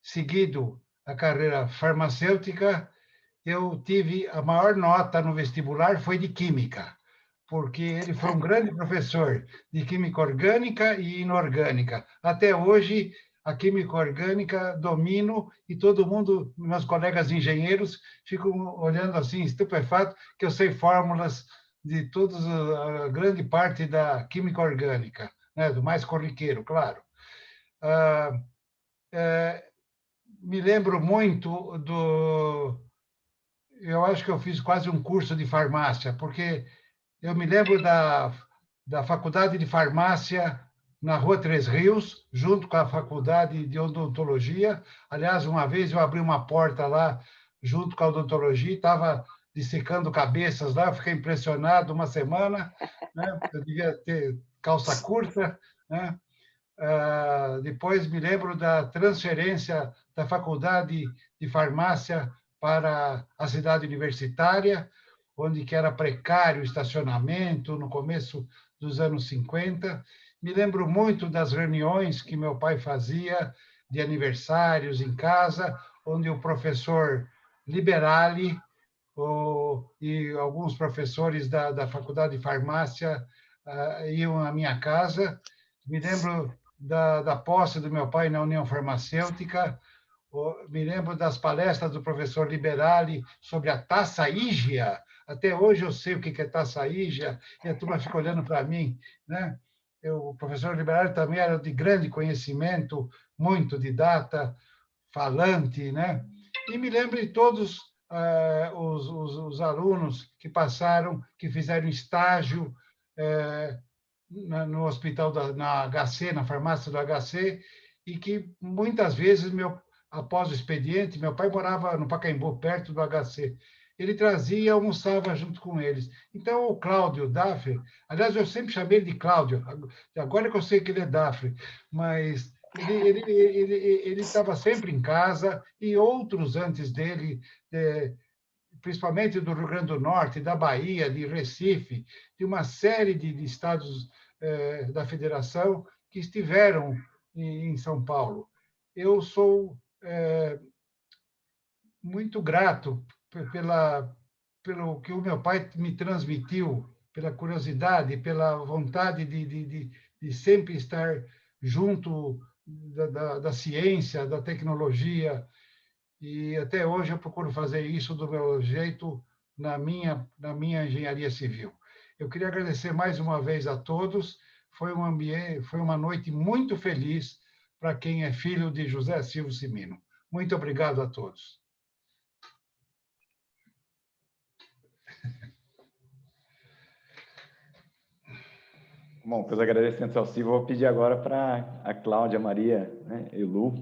seguido a carreira farmacêutica, eu tive a maior nota no vestibular, foi de química, porque ele foi um grande professor de química orgânica e inorgânica. Até hoje, a química orgânica domino e todo mundo, meus colegas engenheiros, ficam olhando assim, estupefato, que eu sei fórmulas de a grande parte da química orgânica, né? Do mais corriqueiro, claro. Me lembro muito eu acho que eu fiz quase um curso de farmácia, porque eu me lembro da faculdade de farmácia na Rua Três Rios, junto com a faculdade de odontologia. Aliás, uma vez eu abri uma porta lá, junto com a odontologia, estava dissecando cabeças lá, eu fiquei impressionado uma semana, né? Eu devia ter calça curta, né? Depois me lembro da transferência da faculdade de farmácia para a cidade universitária, onde que era precário o estacionamento, no começo dos anos 50. Me lembro muito das reuniões que meu pai fazia de aniversários em casa, onde o professor Liberali e alguns professores da faculdade de farmácia iam à minha casa. Me lembro da posse do meu pai na União Farmacêutica, me lembro das palestras do professor Liberali sobre a taça Ígia. Até hoje eu sei o que é taça Ígia, e a turma fica olhando para mim, né? O professor Liberali também era de grande conhecimento, muito didata, falante, né? E me lembro de todos os alunos que passaram, que fizeram estágio no hospital, na HC, na farmácia do HC, e que muitas vezes, após o expediente, meu pai morava no Pacaembu, perto do HC, ele trazia e almoçava junto com eles. Então, o Cláudio Daffre, aliás, eu sempre chamei ele de Cláudio, agora que eu sei que ele é Daffre, mas ele estava sempre em casa, e outros antes dele, principalmente do Rio Grande do Norte, da Bahia, de Recife, de uma série de estados da federação que estiveram em São Paulo. Eu sou muito grato pelo que o meu pai me transmitiu, pela curiosidade, pela vontade de sempre estar junto da ciência, da tecnologia, e até hoje eu procuro fazer isso do meu jeito na minha engenharia civil. Eu queria agradecer mais uma vez a todos. Foi uma noite muito feliz para quem é filho de José Silvio Cimino. Muito obrigado a todos. Bom, pelos agradecimentos ao Silvio, vou pedir agora para a Cláudia Maria, né, Elu,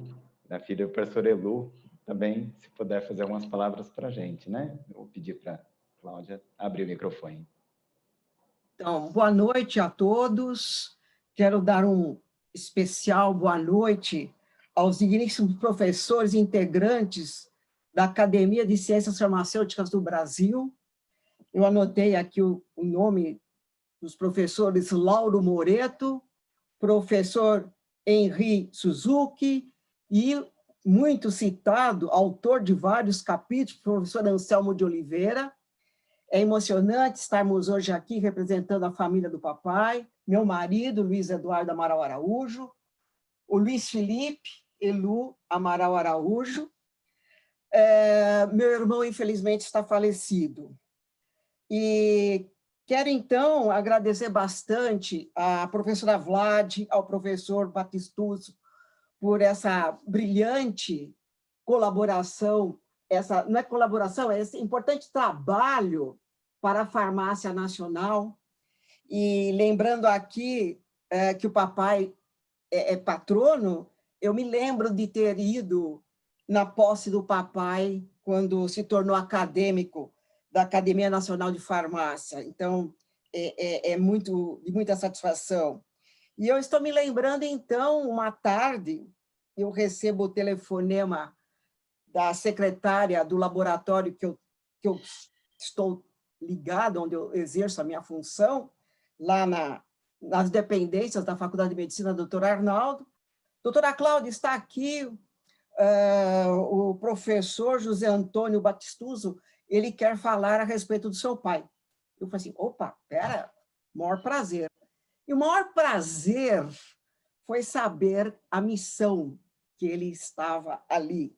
a filha do professor Elu, também, se puder fazer algumas palavras para a gente, né? Eu vou pedir para a Cláudia abrir o microfone. Então, boa noite a todos. Quero dar um especial boa noite aos digníssimos professores e integrantes da Academia de Ciências Farmacêuticas do Brasil. Eu anotei aqui o nome dos professores Lauro Moreto, professor Henri Suzuki e, muito citado, autor de vários capítulos, professor Anselmo de Oliveira. É emocionante estarmos hoje aqui representando a família do papai, meu marido, Luiz Eduardo Amaral Araújo, o Luiz Felipe Elu Amaral Araújo. Meu irmão, infelizmente, está falecido. E quero, então, agradecer bastante à professora Vlad, ao professor Batistuso, por essa brilhante colaboração, não é colaboração, é esse importante trabalho para a farmácia nacional. E lembrando aqui que o papai é patrono, eu me lembro de ter ido na posse do papai quando se tornou acadêmico da Academia Nacional de Farmácia. Então, de muita satisfação. E eu estou me lembrando, então, uma tarde, eu recebo o telefonema da secretária do laboratório que eu estou ligado, onde eu exerço a minha função, lá nas dependências da Faculdade de Medicina, doutor Arnaldo. Doutora Cláudia, está aqui o professor José Antônio Batistuso, ele quer falar a respeito do seu pai. Eu falei assim, opa, pera, maior prazer. E o maior prazer foi saber a missão que ele estava ali.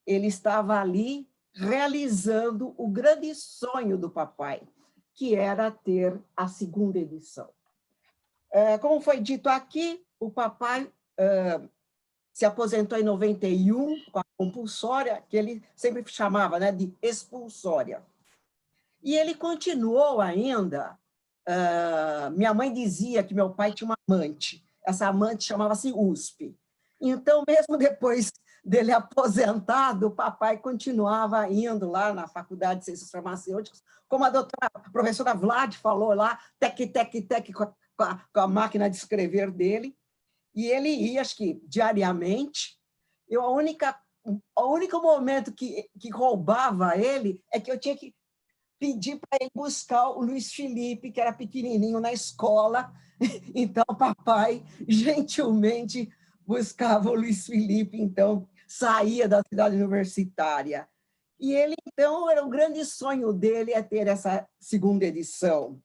Ele estava ali realizando o grande sonho do papai, que era ter a segunda edição. Como foi dito aqui, o papai se aposentou em 91 com a compulsória, que ele sempre chamava, né, de expulsória. E ele continuou ainda. Minha mãe dizia que meu pai tinha uma amante. Essa amante chamava-se USP. Então, mesmo depois dele aposentado, o papai continuava indo lá na Faculdade de Ciências Farmacêuticas, como a professora Vlad falou lá, tec, com a máquina de escrever dele, e ele ia, acho que diariamente. O único momento que roubava ele é que eu tinha que pedir para ele buscar o Luiz Felipe, que era pequenininho, na escola. Então, o papai gentilmente buscava o Luiz Felipe, então saía da cidade universitária. E ele, então, era o grande sonho dele é ter essa segunda edição.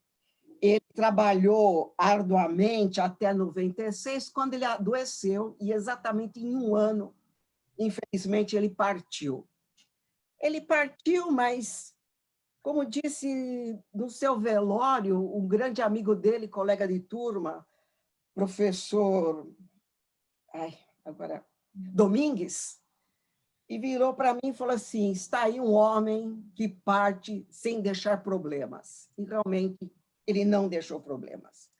Ele trabalhou arduamente até 96, quando ele adoeceu, e exatamente em um ano, infelizmente, ele partiu. Ele partiu, mas, como disse no seu velório, um grande amigo dele, colega de turma, professor Domingues, e virou para mim e falou assim, está aí um homem que parte sem deixar problemas. E realmente ele não deixou problemas.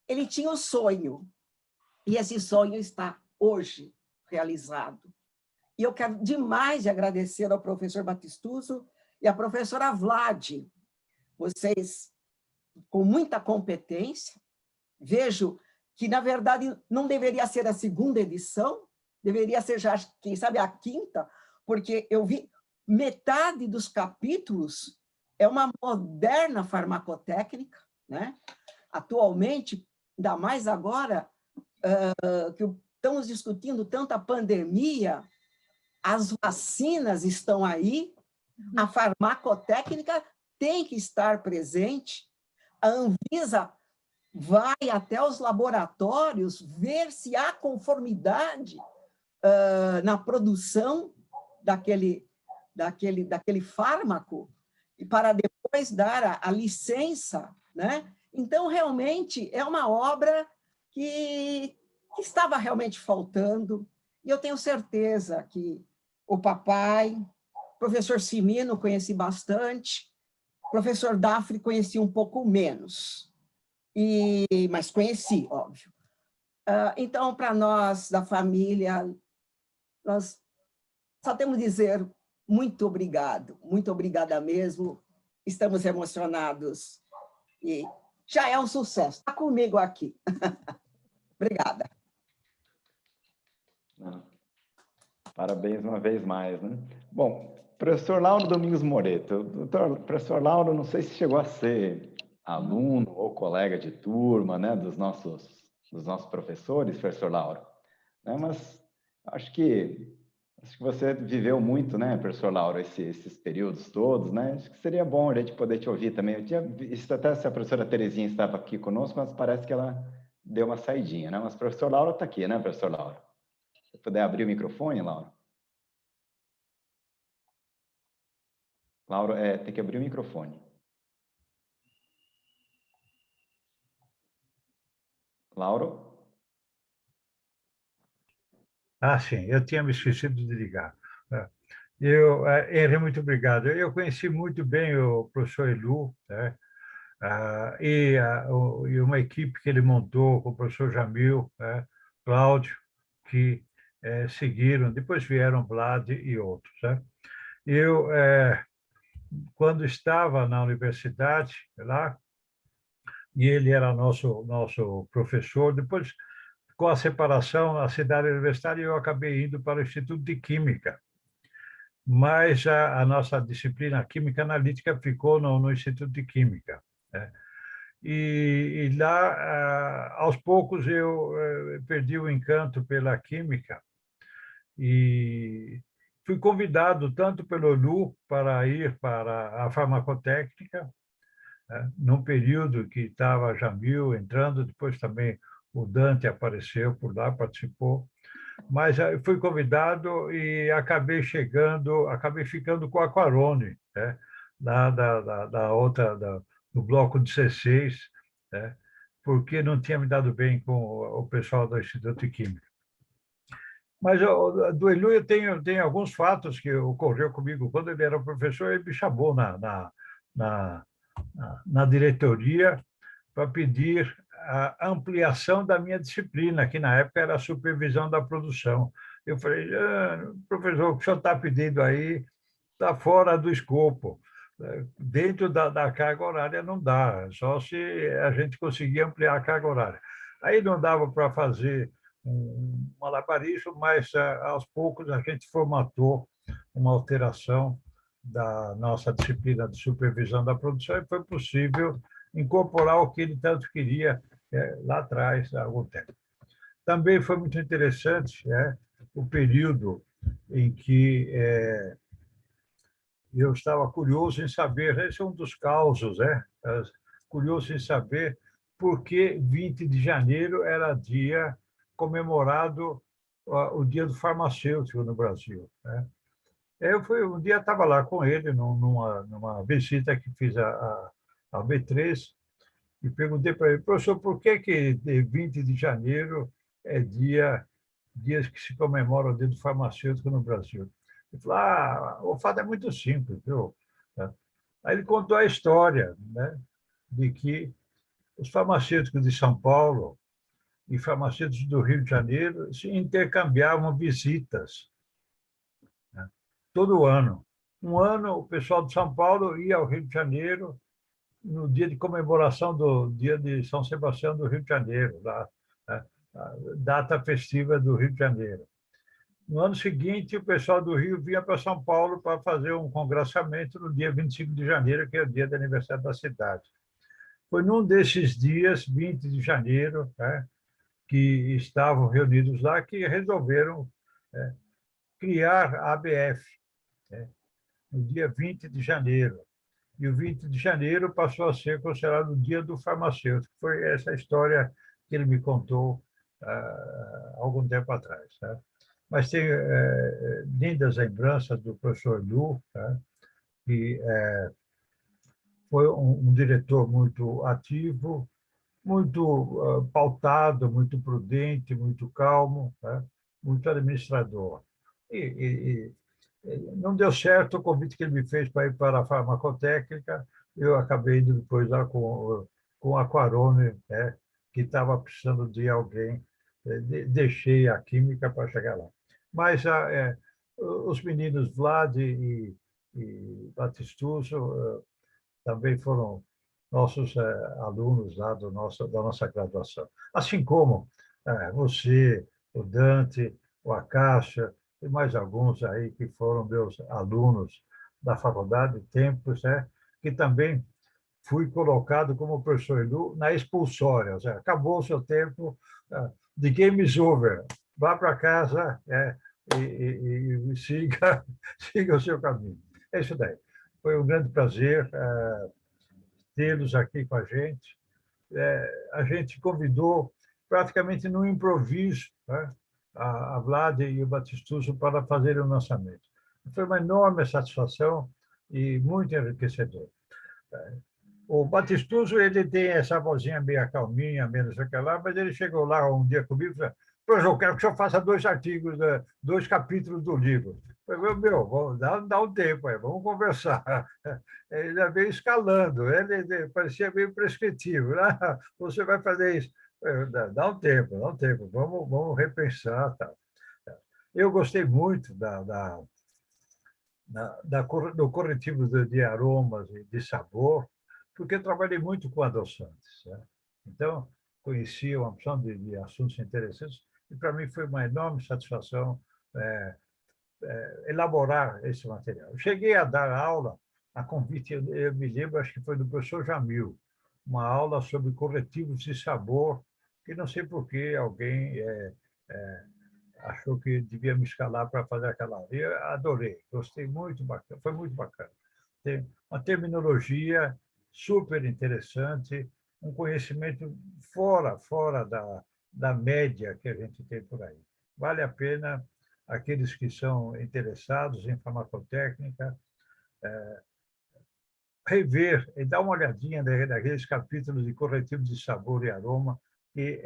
Ele tinha um sonho, e esse sonho está hoje realizado. E eu quero demais agradecer ao professor Batistuso e à professora Vlad. Vocês, com muita competência, vejo que, na verdade, não deveria ser a segunda edição, deveria ser já, quem sabe, a quinta, porque eu vi metade dos capítulos é uma moderna farmacotécnica, né? Atualmente, ainda mais agora, que estamos discutindo tanto a pandemia, as vacinas estão aí, a farmacotécnica tem que estar presente, a Anvisa vai até os laboratórios ver se há conformidade na produção daquele fármaco, e para depois dar a licença, né? Então, realmente, é uma obra que estava realmente faltando, e eu tenho certeza que o papai, professor Cimino conheci bastante, professor Dafre conheci um pouco menos, mas conheci, óbvio. Então, para nós, da família, nós só temos a dizer muito obrigada mesmo, estamos emocionados, e já é um sucesso. Está comigo aqui. Obrigada. Parabéns uma vez mais, né? Bom, professor Lauro Domingos Moreto. Professor Lauro, não sei se chegou a ser aluno ou colega de turma, né, dos nossos professores, professor Lauro, né? Mas acho que você viveu muito, né, professor Lauro, esses períodos todos, né? Acho que seria bom a gente poder te ouvir também. Eu tinha visto até se a professora Terezinha estava aqui conosco, mas parece que ela deu uma saidinha, né? Mas o professor Lauro está aqui, né, professor Lauro? Se puder abrir o microfone, Lauro. Lauro, tem que abrir o microfone. Lauro? Sim, eu tinha me esquecido de ligar. Henri, muito obrigado. Eu conheci muito bem o professor Elu, né? E uma equipe que ele montou com o professor Jamil, né? Cláudio, que seguiram, depois vieram Vlad e outros, né? Eu, quando estava na universidade, lá, e ele era nosso professor, depois, com a separação, a cidade universitária, eu acabei indo para o Instituto de Química, mas a nossa disciplina Química Analítica ficou no Instituto de Química, né? E lá, aos poucos, eu perdi o encanto pela química e fui convidado tanto pelo Lu para ir para a farmacotécnica, né, num período que estava Jamil entrando, depois também o Dante apareceu por lá, participou, mas fui convidado e acabei ficando com a Quarone, né, lá do bloco 16, né, porque não tinha me dado bem com o pessoal do Instituto de Química. Mas do Elu eu tenho alguns fatos que ocorreu comigo. Quando ele era professor, ele me chamou na diretoria para pedir a ampliação da minha disciplina, que na época era a supervisão da produção. Eu falei, professor, o que o senhor está pedindo aí está fora do escopo. Dentro da carga horária não dá, só se a gente conseguir ampliar a carga horária. Aí não dava para fazer um malabarismo, mas aos poucos a gente formatou uma alteração da nossa disciplina de supervisão da produção e foi possível incorporar o que ele tanto queria lá atrás, há algum tempo. Também foi muito interessante o período em que eu estava curioso em saber, esse é um dos causos, curioso em saber por que 20 de janeiro era dia comemorado o Dia do Farmacêutico no Brasil. Um dia estava lá com ele, numa visita que fiz a B3, e perguntei para ele, professor, por que 20 de janeiro é dias que se comemora o Dia do Farmacêutico no Brasil? Ele falou, o fato é muito simples, viu? Aí ele contou a história, né, de que os farmacêuticos de São Paulo e farmacêuticos do Rio de Janeiro se intercambiavam visitas, né, todo ano. Um ano, o pessoal de São Paulo ia ao Rio de Janeiro no dia de comemoração do dia de São Sebastião do Rio de Janeiro, a data festiva do Rio de Janeiro. No ano seguinte, o pessoal do Rio vinha para São Paulo para fazer um congraçamento no dia 25 de janeiro, que é o dia do aniversário da cidade. Foi num desses dias, 20 de janeiro, que estavam reunidos lá, que resolveram criar a ABF, no dia 20 de janeiro. E o 20 de janeiro passou a ser considerado o Dia do Farmacêutico. Foi essa a história que ele me contou há algum tempo atrás. Mas tem lindas lembranças do professor Lu, que foi um diretor muito ativo, muito pautado, muito prudente, muito calmo, muito administrador. E não deu certo o convite que ele me fez para ir para a farmacotécnica, eu acabei indo depois lá com a Quarone, que estava precisando de alguém, deixei a química para chegar lá. Mas os meninos Vlad e Batistuso também foram nossos alunos lá da nossa graduação. Assim como você, o Dante, o Acácia, e mais alguns aí que foram meus alunos da faculdade, tempos, que também fui colocado como professor Edu na expulsória. Ou seja, acabou o seu tempo, the game is over. Vá para casa e siga o seu caminho. É isso daí. Foi um grande prazer tê-los aqui com a gente. A gente convidou praticamente no improviso a Vlad e o Batistuso para fazerem o lançamento. Foi uma enorme satisfação e muito enriquecedor. O Batistuso, ele tem essa vozinha meio calminha, menos aquela, mas ele chegou lá um dia comigo e falou, professor, eu quero que o senhor faça 2 artigos, 2 capítulos do livro. Eu falei, dá um tempo aí, vamos conversar. Ele já veio escalando, ele parecia meio prescritivo. Você vai fazer isso. Dá um tempo, vamos repensar. Tá. Eu gostei muito do corretivo de aromas e de sabor, porque eu trabalhei muito com adoçantes. Então, conheci uma opção de assuntos interessantes, e para mim foi uma enorme satisfação elaborar esse material. Eu cheguei a dar aula, a convite, eu me lembro, acho que foi do professor Jamil, uma aula sobre corretivos de sabor, que não sei por que alguém achou que devia me escalar para fazer aquela aula. Eu adorei, gostei muito, bacana, foi muito bacana. Tem uma terminologia super interessante, um conhecimento fora da média que a gente tem por aí. Vale a pena aqueles que são interessados em farmacotécnica rever e dar uma olhadinha naqueles capítulos de corretivos de sabor e aroma, que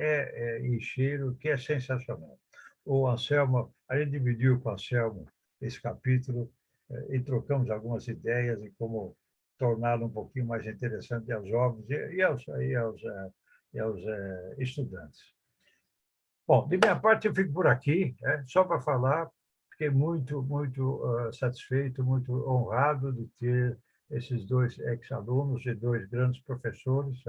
e cheiro, que é sensacional. O Anselmo, a gente dividiu com o Anselmo esse capítulo e trocamos algumas ideias de como torná-lo um pouquinho mais interessante aos jovens e aos estudantes. Bom, de minha parte, eu fico por aqui, só para falar. Fiquei muito, muito satisfeito, muito honrado de ter esses dois ex-alunos e dois grandes professores.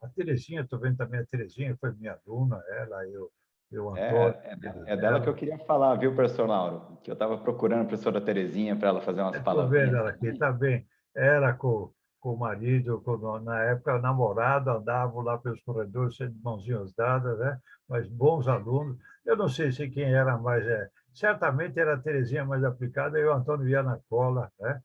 A Terezinha, estou vendo também a Terezinha, foi minha aluna, ela e o Antônio. É dela que eu queria falar, viu, professor Lauro? Que eu estava procurando a professora Terezinha para ela fazer umas Estou vendo palavrinhas. ela aqui, está bem. Ela com o marido, na época, namorado, andavam lá pelos corredores, de mãozinhas dadas, né? Mas bons alunos. Eu não sei se quem era mais... certamente era a Terezinha mais aplicada e o Antônio ia na cola, né?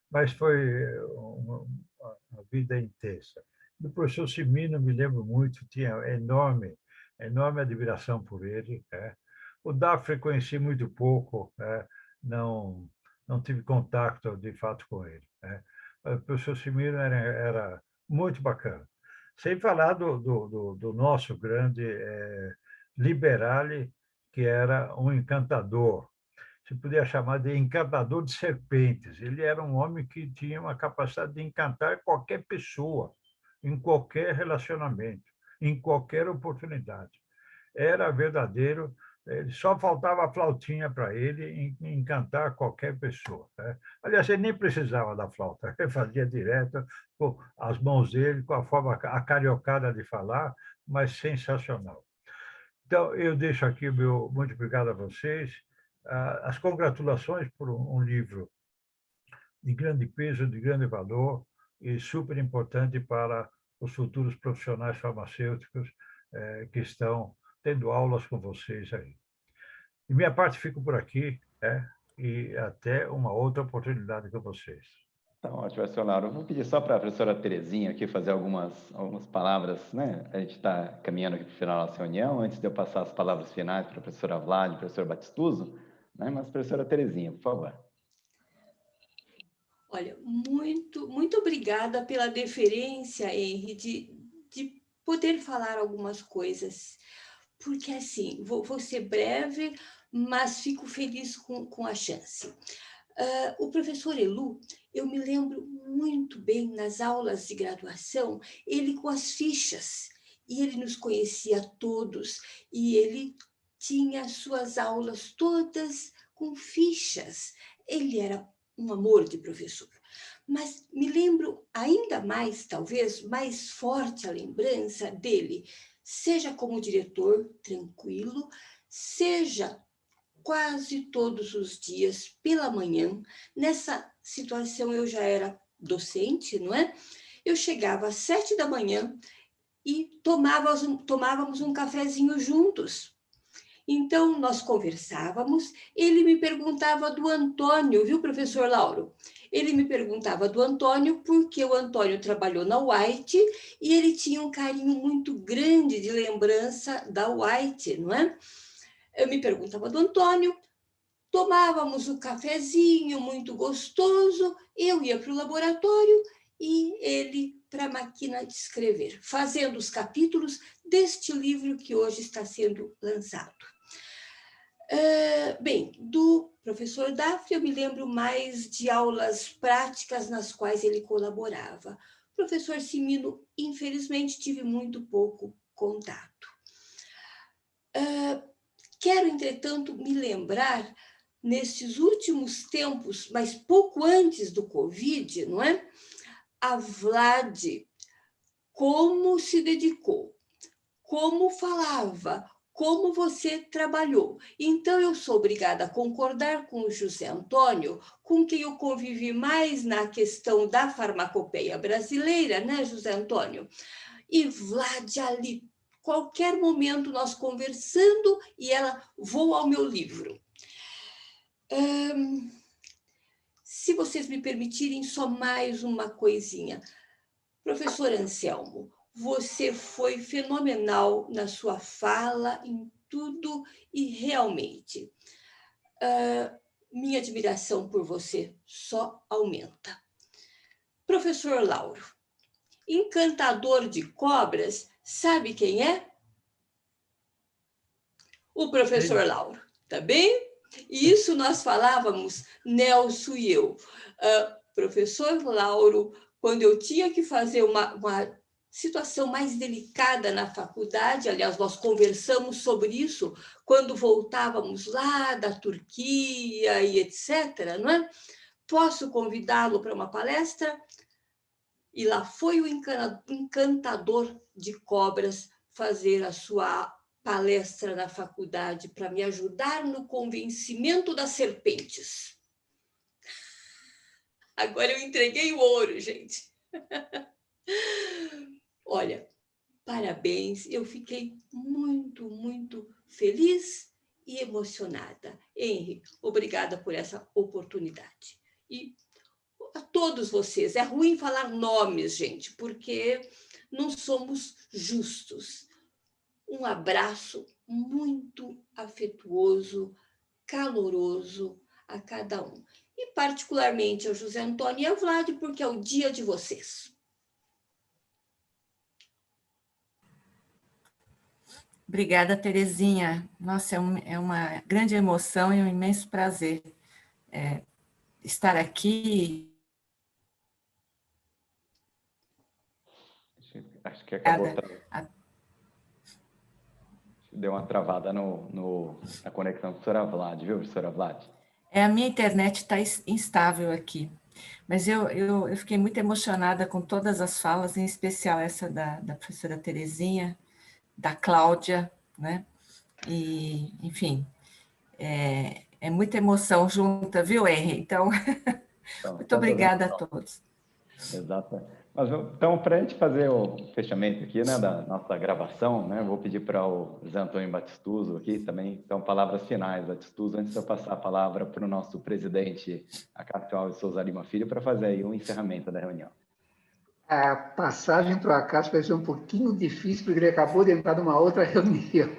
Mas foi uma vida intensa. Do professor Cimino, me lembro muito, tinha enorme admiração por ele. O Dafre conheci muito pouco, não tive contato, de fato, com ele. O professor Cimino era muito bacana. Sem falar do nosso grande Liberale, que era um encantador. Se podia chamar de encantador de serpentes. Ele era um homem que tinha uma capacidade de encantar qualquer pessoa, em qualquer relacionamento, em qualquer oportunidade. Era verdadeiro, só faltava a flautinha para ele encantar qualquer pessoa. Aliás, ele nem precisava da flauta, ele fazia direto com as mãos dele, com a forma acariocada de falar, mas sensacional. Então, eu deixo aqui o meu muito obrigado a vocês, as congratulações por um livro de grande peso, de grande valor e super importante para os futuros profissionais farmacêuticos que estão tendo aulas com vocês aí. De minha parte, fico por aqui, e até uma outra oportunidade com vocês. Tá ótimo, professor Lauro. Eu vou pedir só para a professora Terezinha aqui fazer algumas palavras, né? A gente está caminhando aqui para o final da nossa reunião, antes de eu passar as palavras finais para a professora Vlad e o professor Batistuso, né? Mas, professora Terezinha, por favor. Olha, muito obrigada pela deferência, Henry, de poder falar algumas coisas, porque, assim, vou ser breve, mas fico feliz com a chance. O professor Elu, eu me lembro muito bem, nas aulas de graduação, ele com as fichas, e ele nos conhecia todos, e ele tinha suas aulas todas com fichas. Ele era um amor de professor. Mas me lembro ainda mais, talvez, mais forte a lembrança dele, seja como diretor, tranquilo, seja quase todos os dias, pela manhã. Nessa situação, eu já era docente, não é? Eu chegava às 7 da manhã e tomávamos um cafezinho juntos. Então, nós conversávamos, ele me perguntava do Antônio, viu, professor Lauro? Ele me perguntava do Antônio porque o Antônio trabalhou na White e ele tinha um carinho muito grande de lembrança da White, não é? Eu me perguntava do Antônio, tomávamos o cafezinho muito gostoso, eu ia para o laboratório e ele para a máquina de escrever, fazendo os capítulos deste livro que hoje está sendo lançado. Bem, do professor Dafre, eu me lembro mais de aulas práticas nas quais ele colaborava. O professor Cimino, infelizmente, tive muito pouco contato. Quero, entretanto, me lembrar, nesses últimos tempos, mas pouco antes do Covid, não é? A Vlad, como se dedicou, como falava, como você trabalhou. Então, eu sou obrigada a concordar com o José Antônio, com quem eu convivi mais na questão da farmacopeia brasileira, né, José Antônio? E Vlad ali, qualquer momento nós conversando e ela, vou ao meu livro. Se vocês me permitirem, só mais uma coisinha. Professor Anselmo, você foi fenomenal na sua fala, em tudo, e realmente minha admiração por você só aumenta. Professor Lauro, encantador de cobras, sabe quem é? O professor Lauro, tá bem? Isso nós falávamos, Nelson e eu. Professor Lauro, quando eu tinha que fazer uma situação mais delicada na faculdade. Aliás, nós conversamos sobre isso quando voltávamos lá da Turquia e etc., não é? Posso convidá-lo para uma palestra? E lá foi o encantador de cobras fazer a sua palestra na faculdade para me ajudar no convencimento das serpentes. Agora eu entreguei o ouro, gente. Olha, parabéns, eu fiquei muito, muito feliz e emocionada. Henri, obrigada por essa oportunidade. E a todos vocês, é ruim falar nomes, gente, porque não somos justos. Um abraço muito afetuoso, caloroso a cada um. E particularmente ao José Antônio e ao Vlad, porque é o dia de vocês. Obrigada, Terezinha. Nossa, é uma grande emoção e um imenso prazer estar aqui. Acho que acabou. Deu uma travada na conexão com a professora Vlad, viu, professora Vlad? A minha internet está instável aqui, mas eu fiquei muito emocionada com todas as falas, em especial essa da professora Terezinha, da Cláudia, né? E, enfim, é muita emoção junta, viu, Henri? Então, muito obrigada a todos. Exato. Mas, então, para a gente fazer o fechamento aqui, né, da nossa gravação, né, vou pedir para o Zé Antônio Batistuso aqui também, então, palavras finais, Batistuso, antes de eu passar a palavra para o nosso presidente, Acácio Alves Souza Lima Filho, para fazer aí o encerramento da reunião. A passagem para o Acácio vai ser um pouquinho difícil, porque ele acabou de entrar numa outra reunião.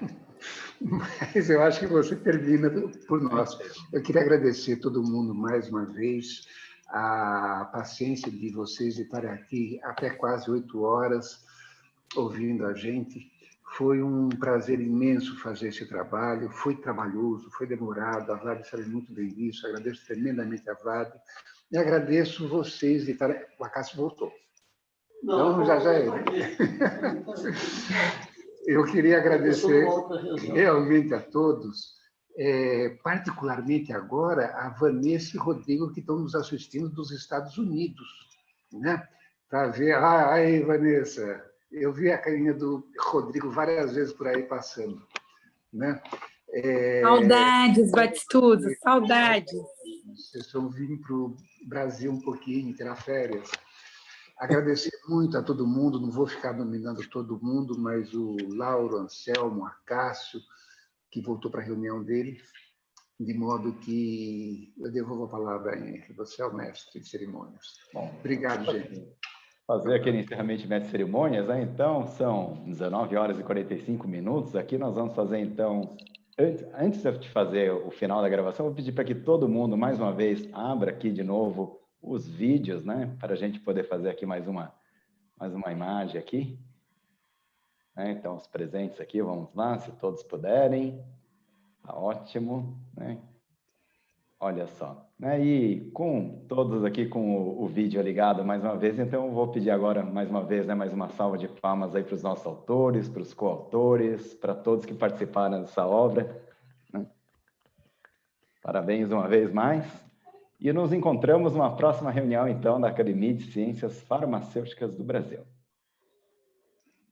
Mas eu acho que você termina por nós. Eu queria agradecer a todo mundo mais uma vez, a paciência de vocês de estarem aqui até quase 8 horas ouvindo a gente. Foi um prazer imenso fazer esse trabalho, foi trabalhoso, foi demorado, a Vlad sabe muito bem disso, agradeço tremendamente a Vlad e agradeço vocês de estarem... O Acácio voltou. Então, já é. Eu queria agradecer realmente a todos, particularmente agora a Vanessa e Rodrigo, que estão nos assistindo dos Estados Unidos, né? Para ver, aí, Vanessa, eu vi a carinha do Rodrigo várias vezes por aí passando, né? Saudades, Batistuso, saudades. Vocês estão vindo para o Brasil um pouquinho, tirar férias. Agradecer muito a todo mundo, não vou ficar nominando todo mundo, mas o Lauro, Anselmo, Acácio, que voltou para a reunião dele, de modo que eu devolvo a palavra a Henri, você é o mestre de cerimônias. Bom, obrigado, gente. Fazer aquele encerramento de mestre de cerimônias, né? Então, são 19 horas e 45 minutos. Aqui nós vamos fazer, então, antes de fazer o final da gravação, eu vou pedir para que todo mundo, mais uma vez, abra aqui de novo os vídeos, né? Para a gente poder fazer aqui mais uma imagem aqui. Então, os presentes aqui, vamos lá, se todos puderem. Tá ótimo, né? Olha só. E com todos aqui com o vídeo ligado mais uma vez, então eu vou pedir agora mais uma vez, né, mais uma salva de palmas aí para os nossos autores, para os coautores, para todos que participaram dessa obra. Né? Parabéns uma vez mais. E nos encontramos numa próxima reunião, então, da Academia de Ciências Farmacêuticas do Brasil.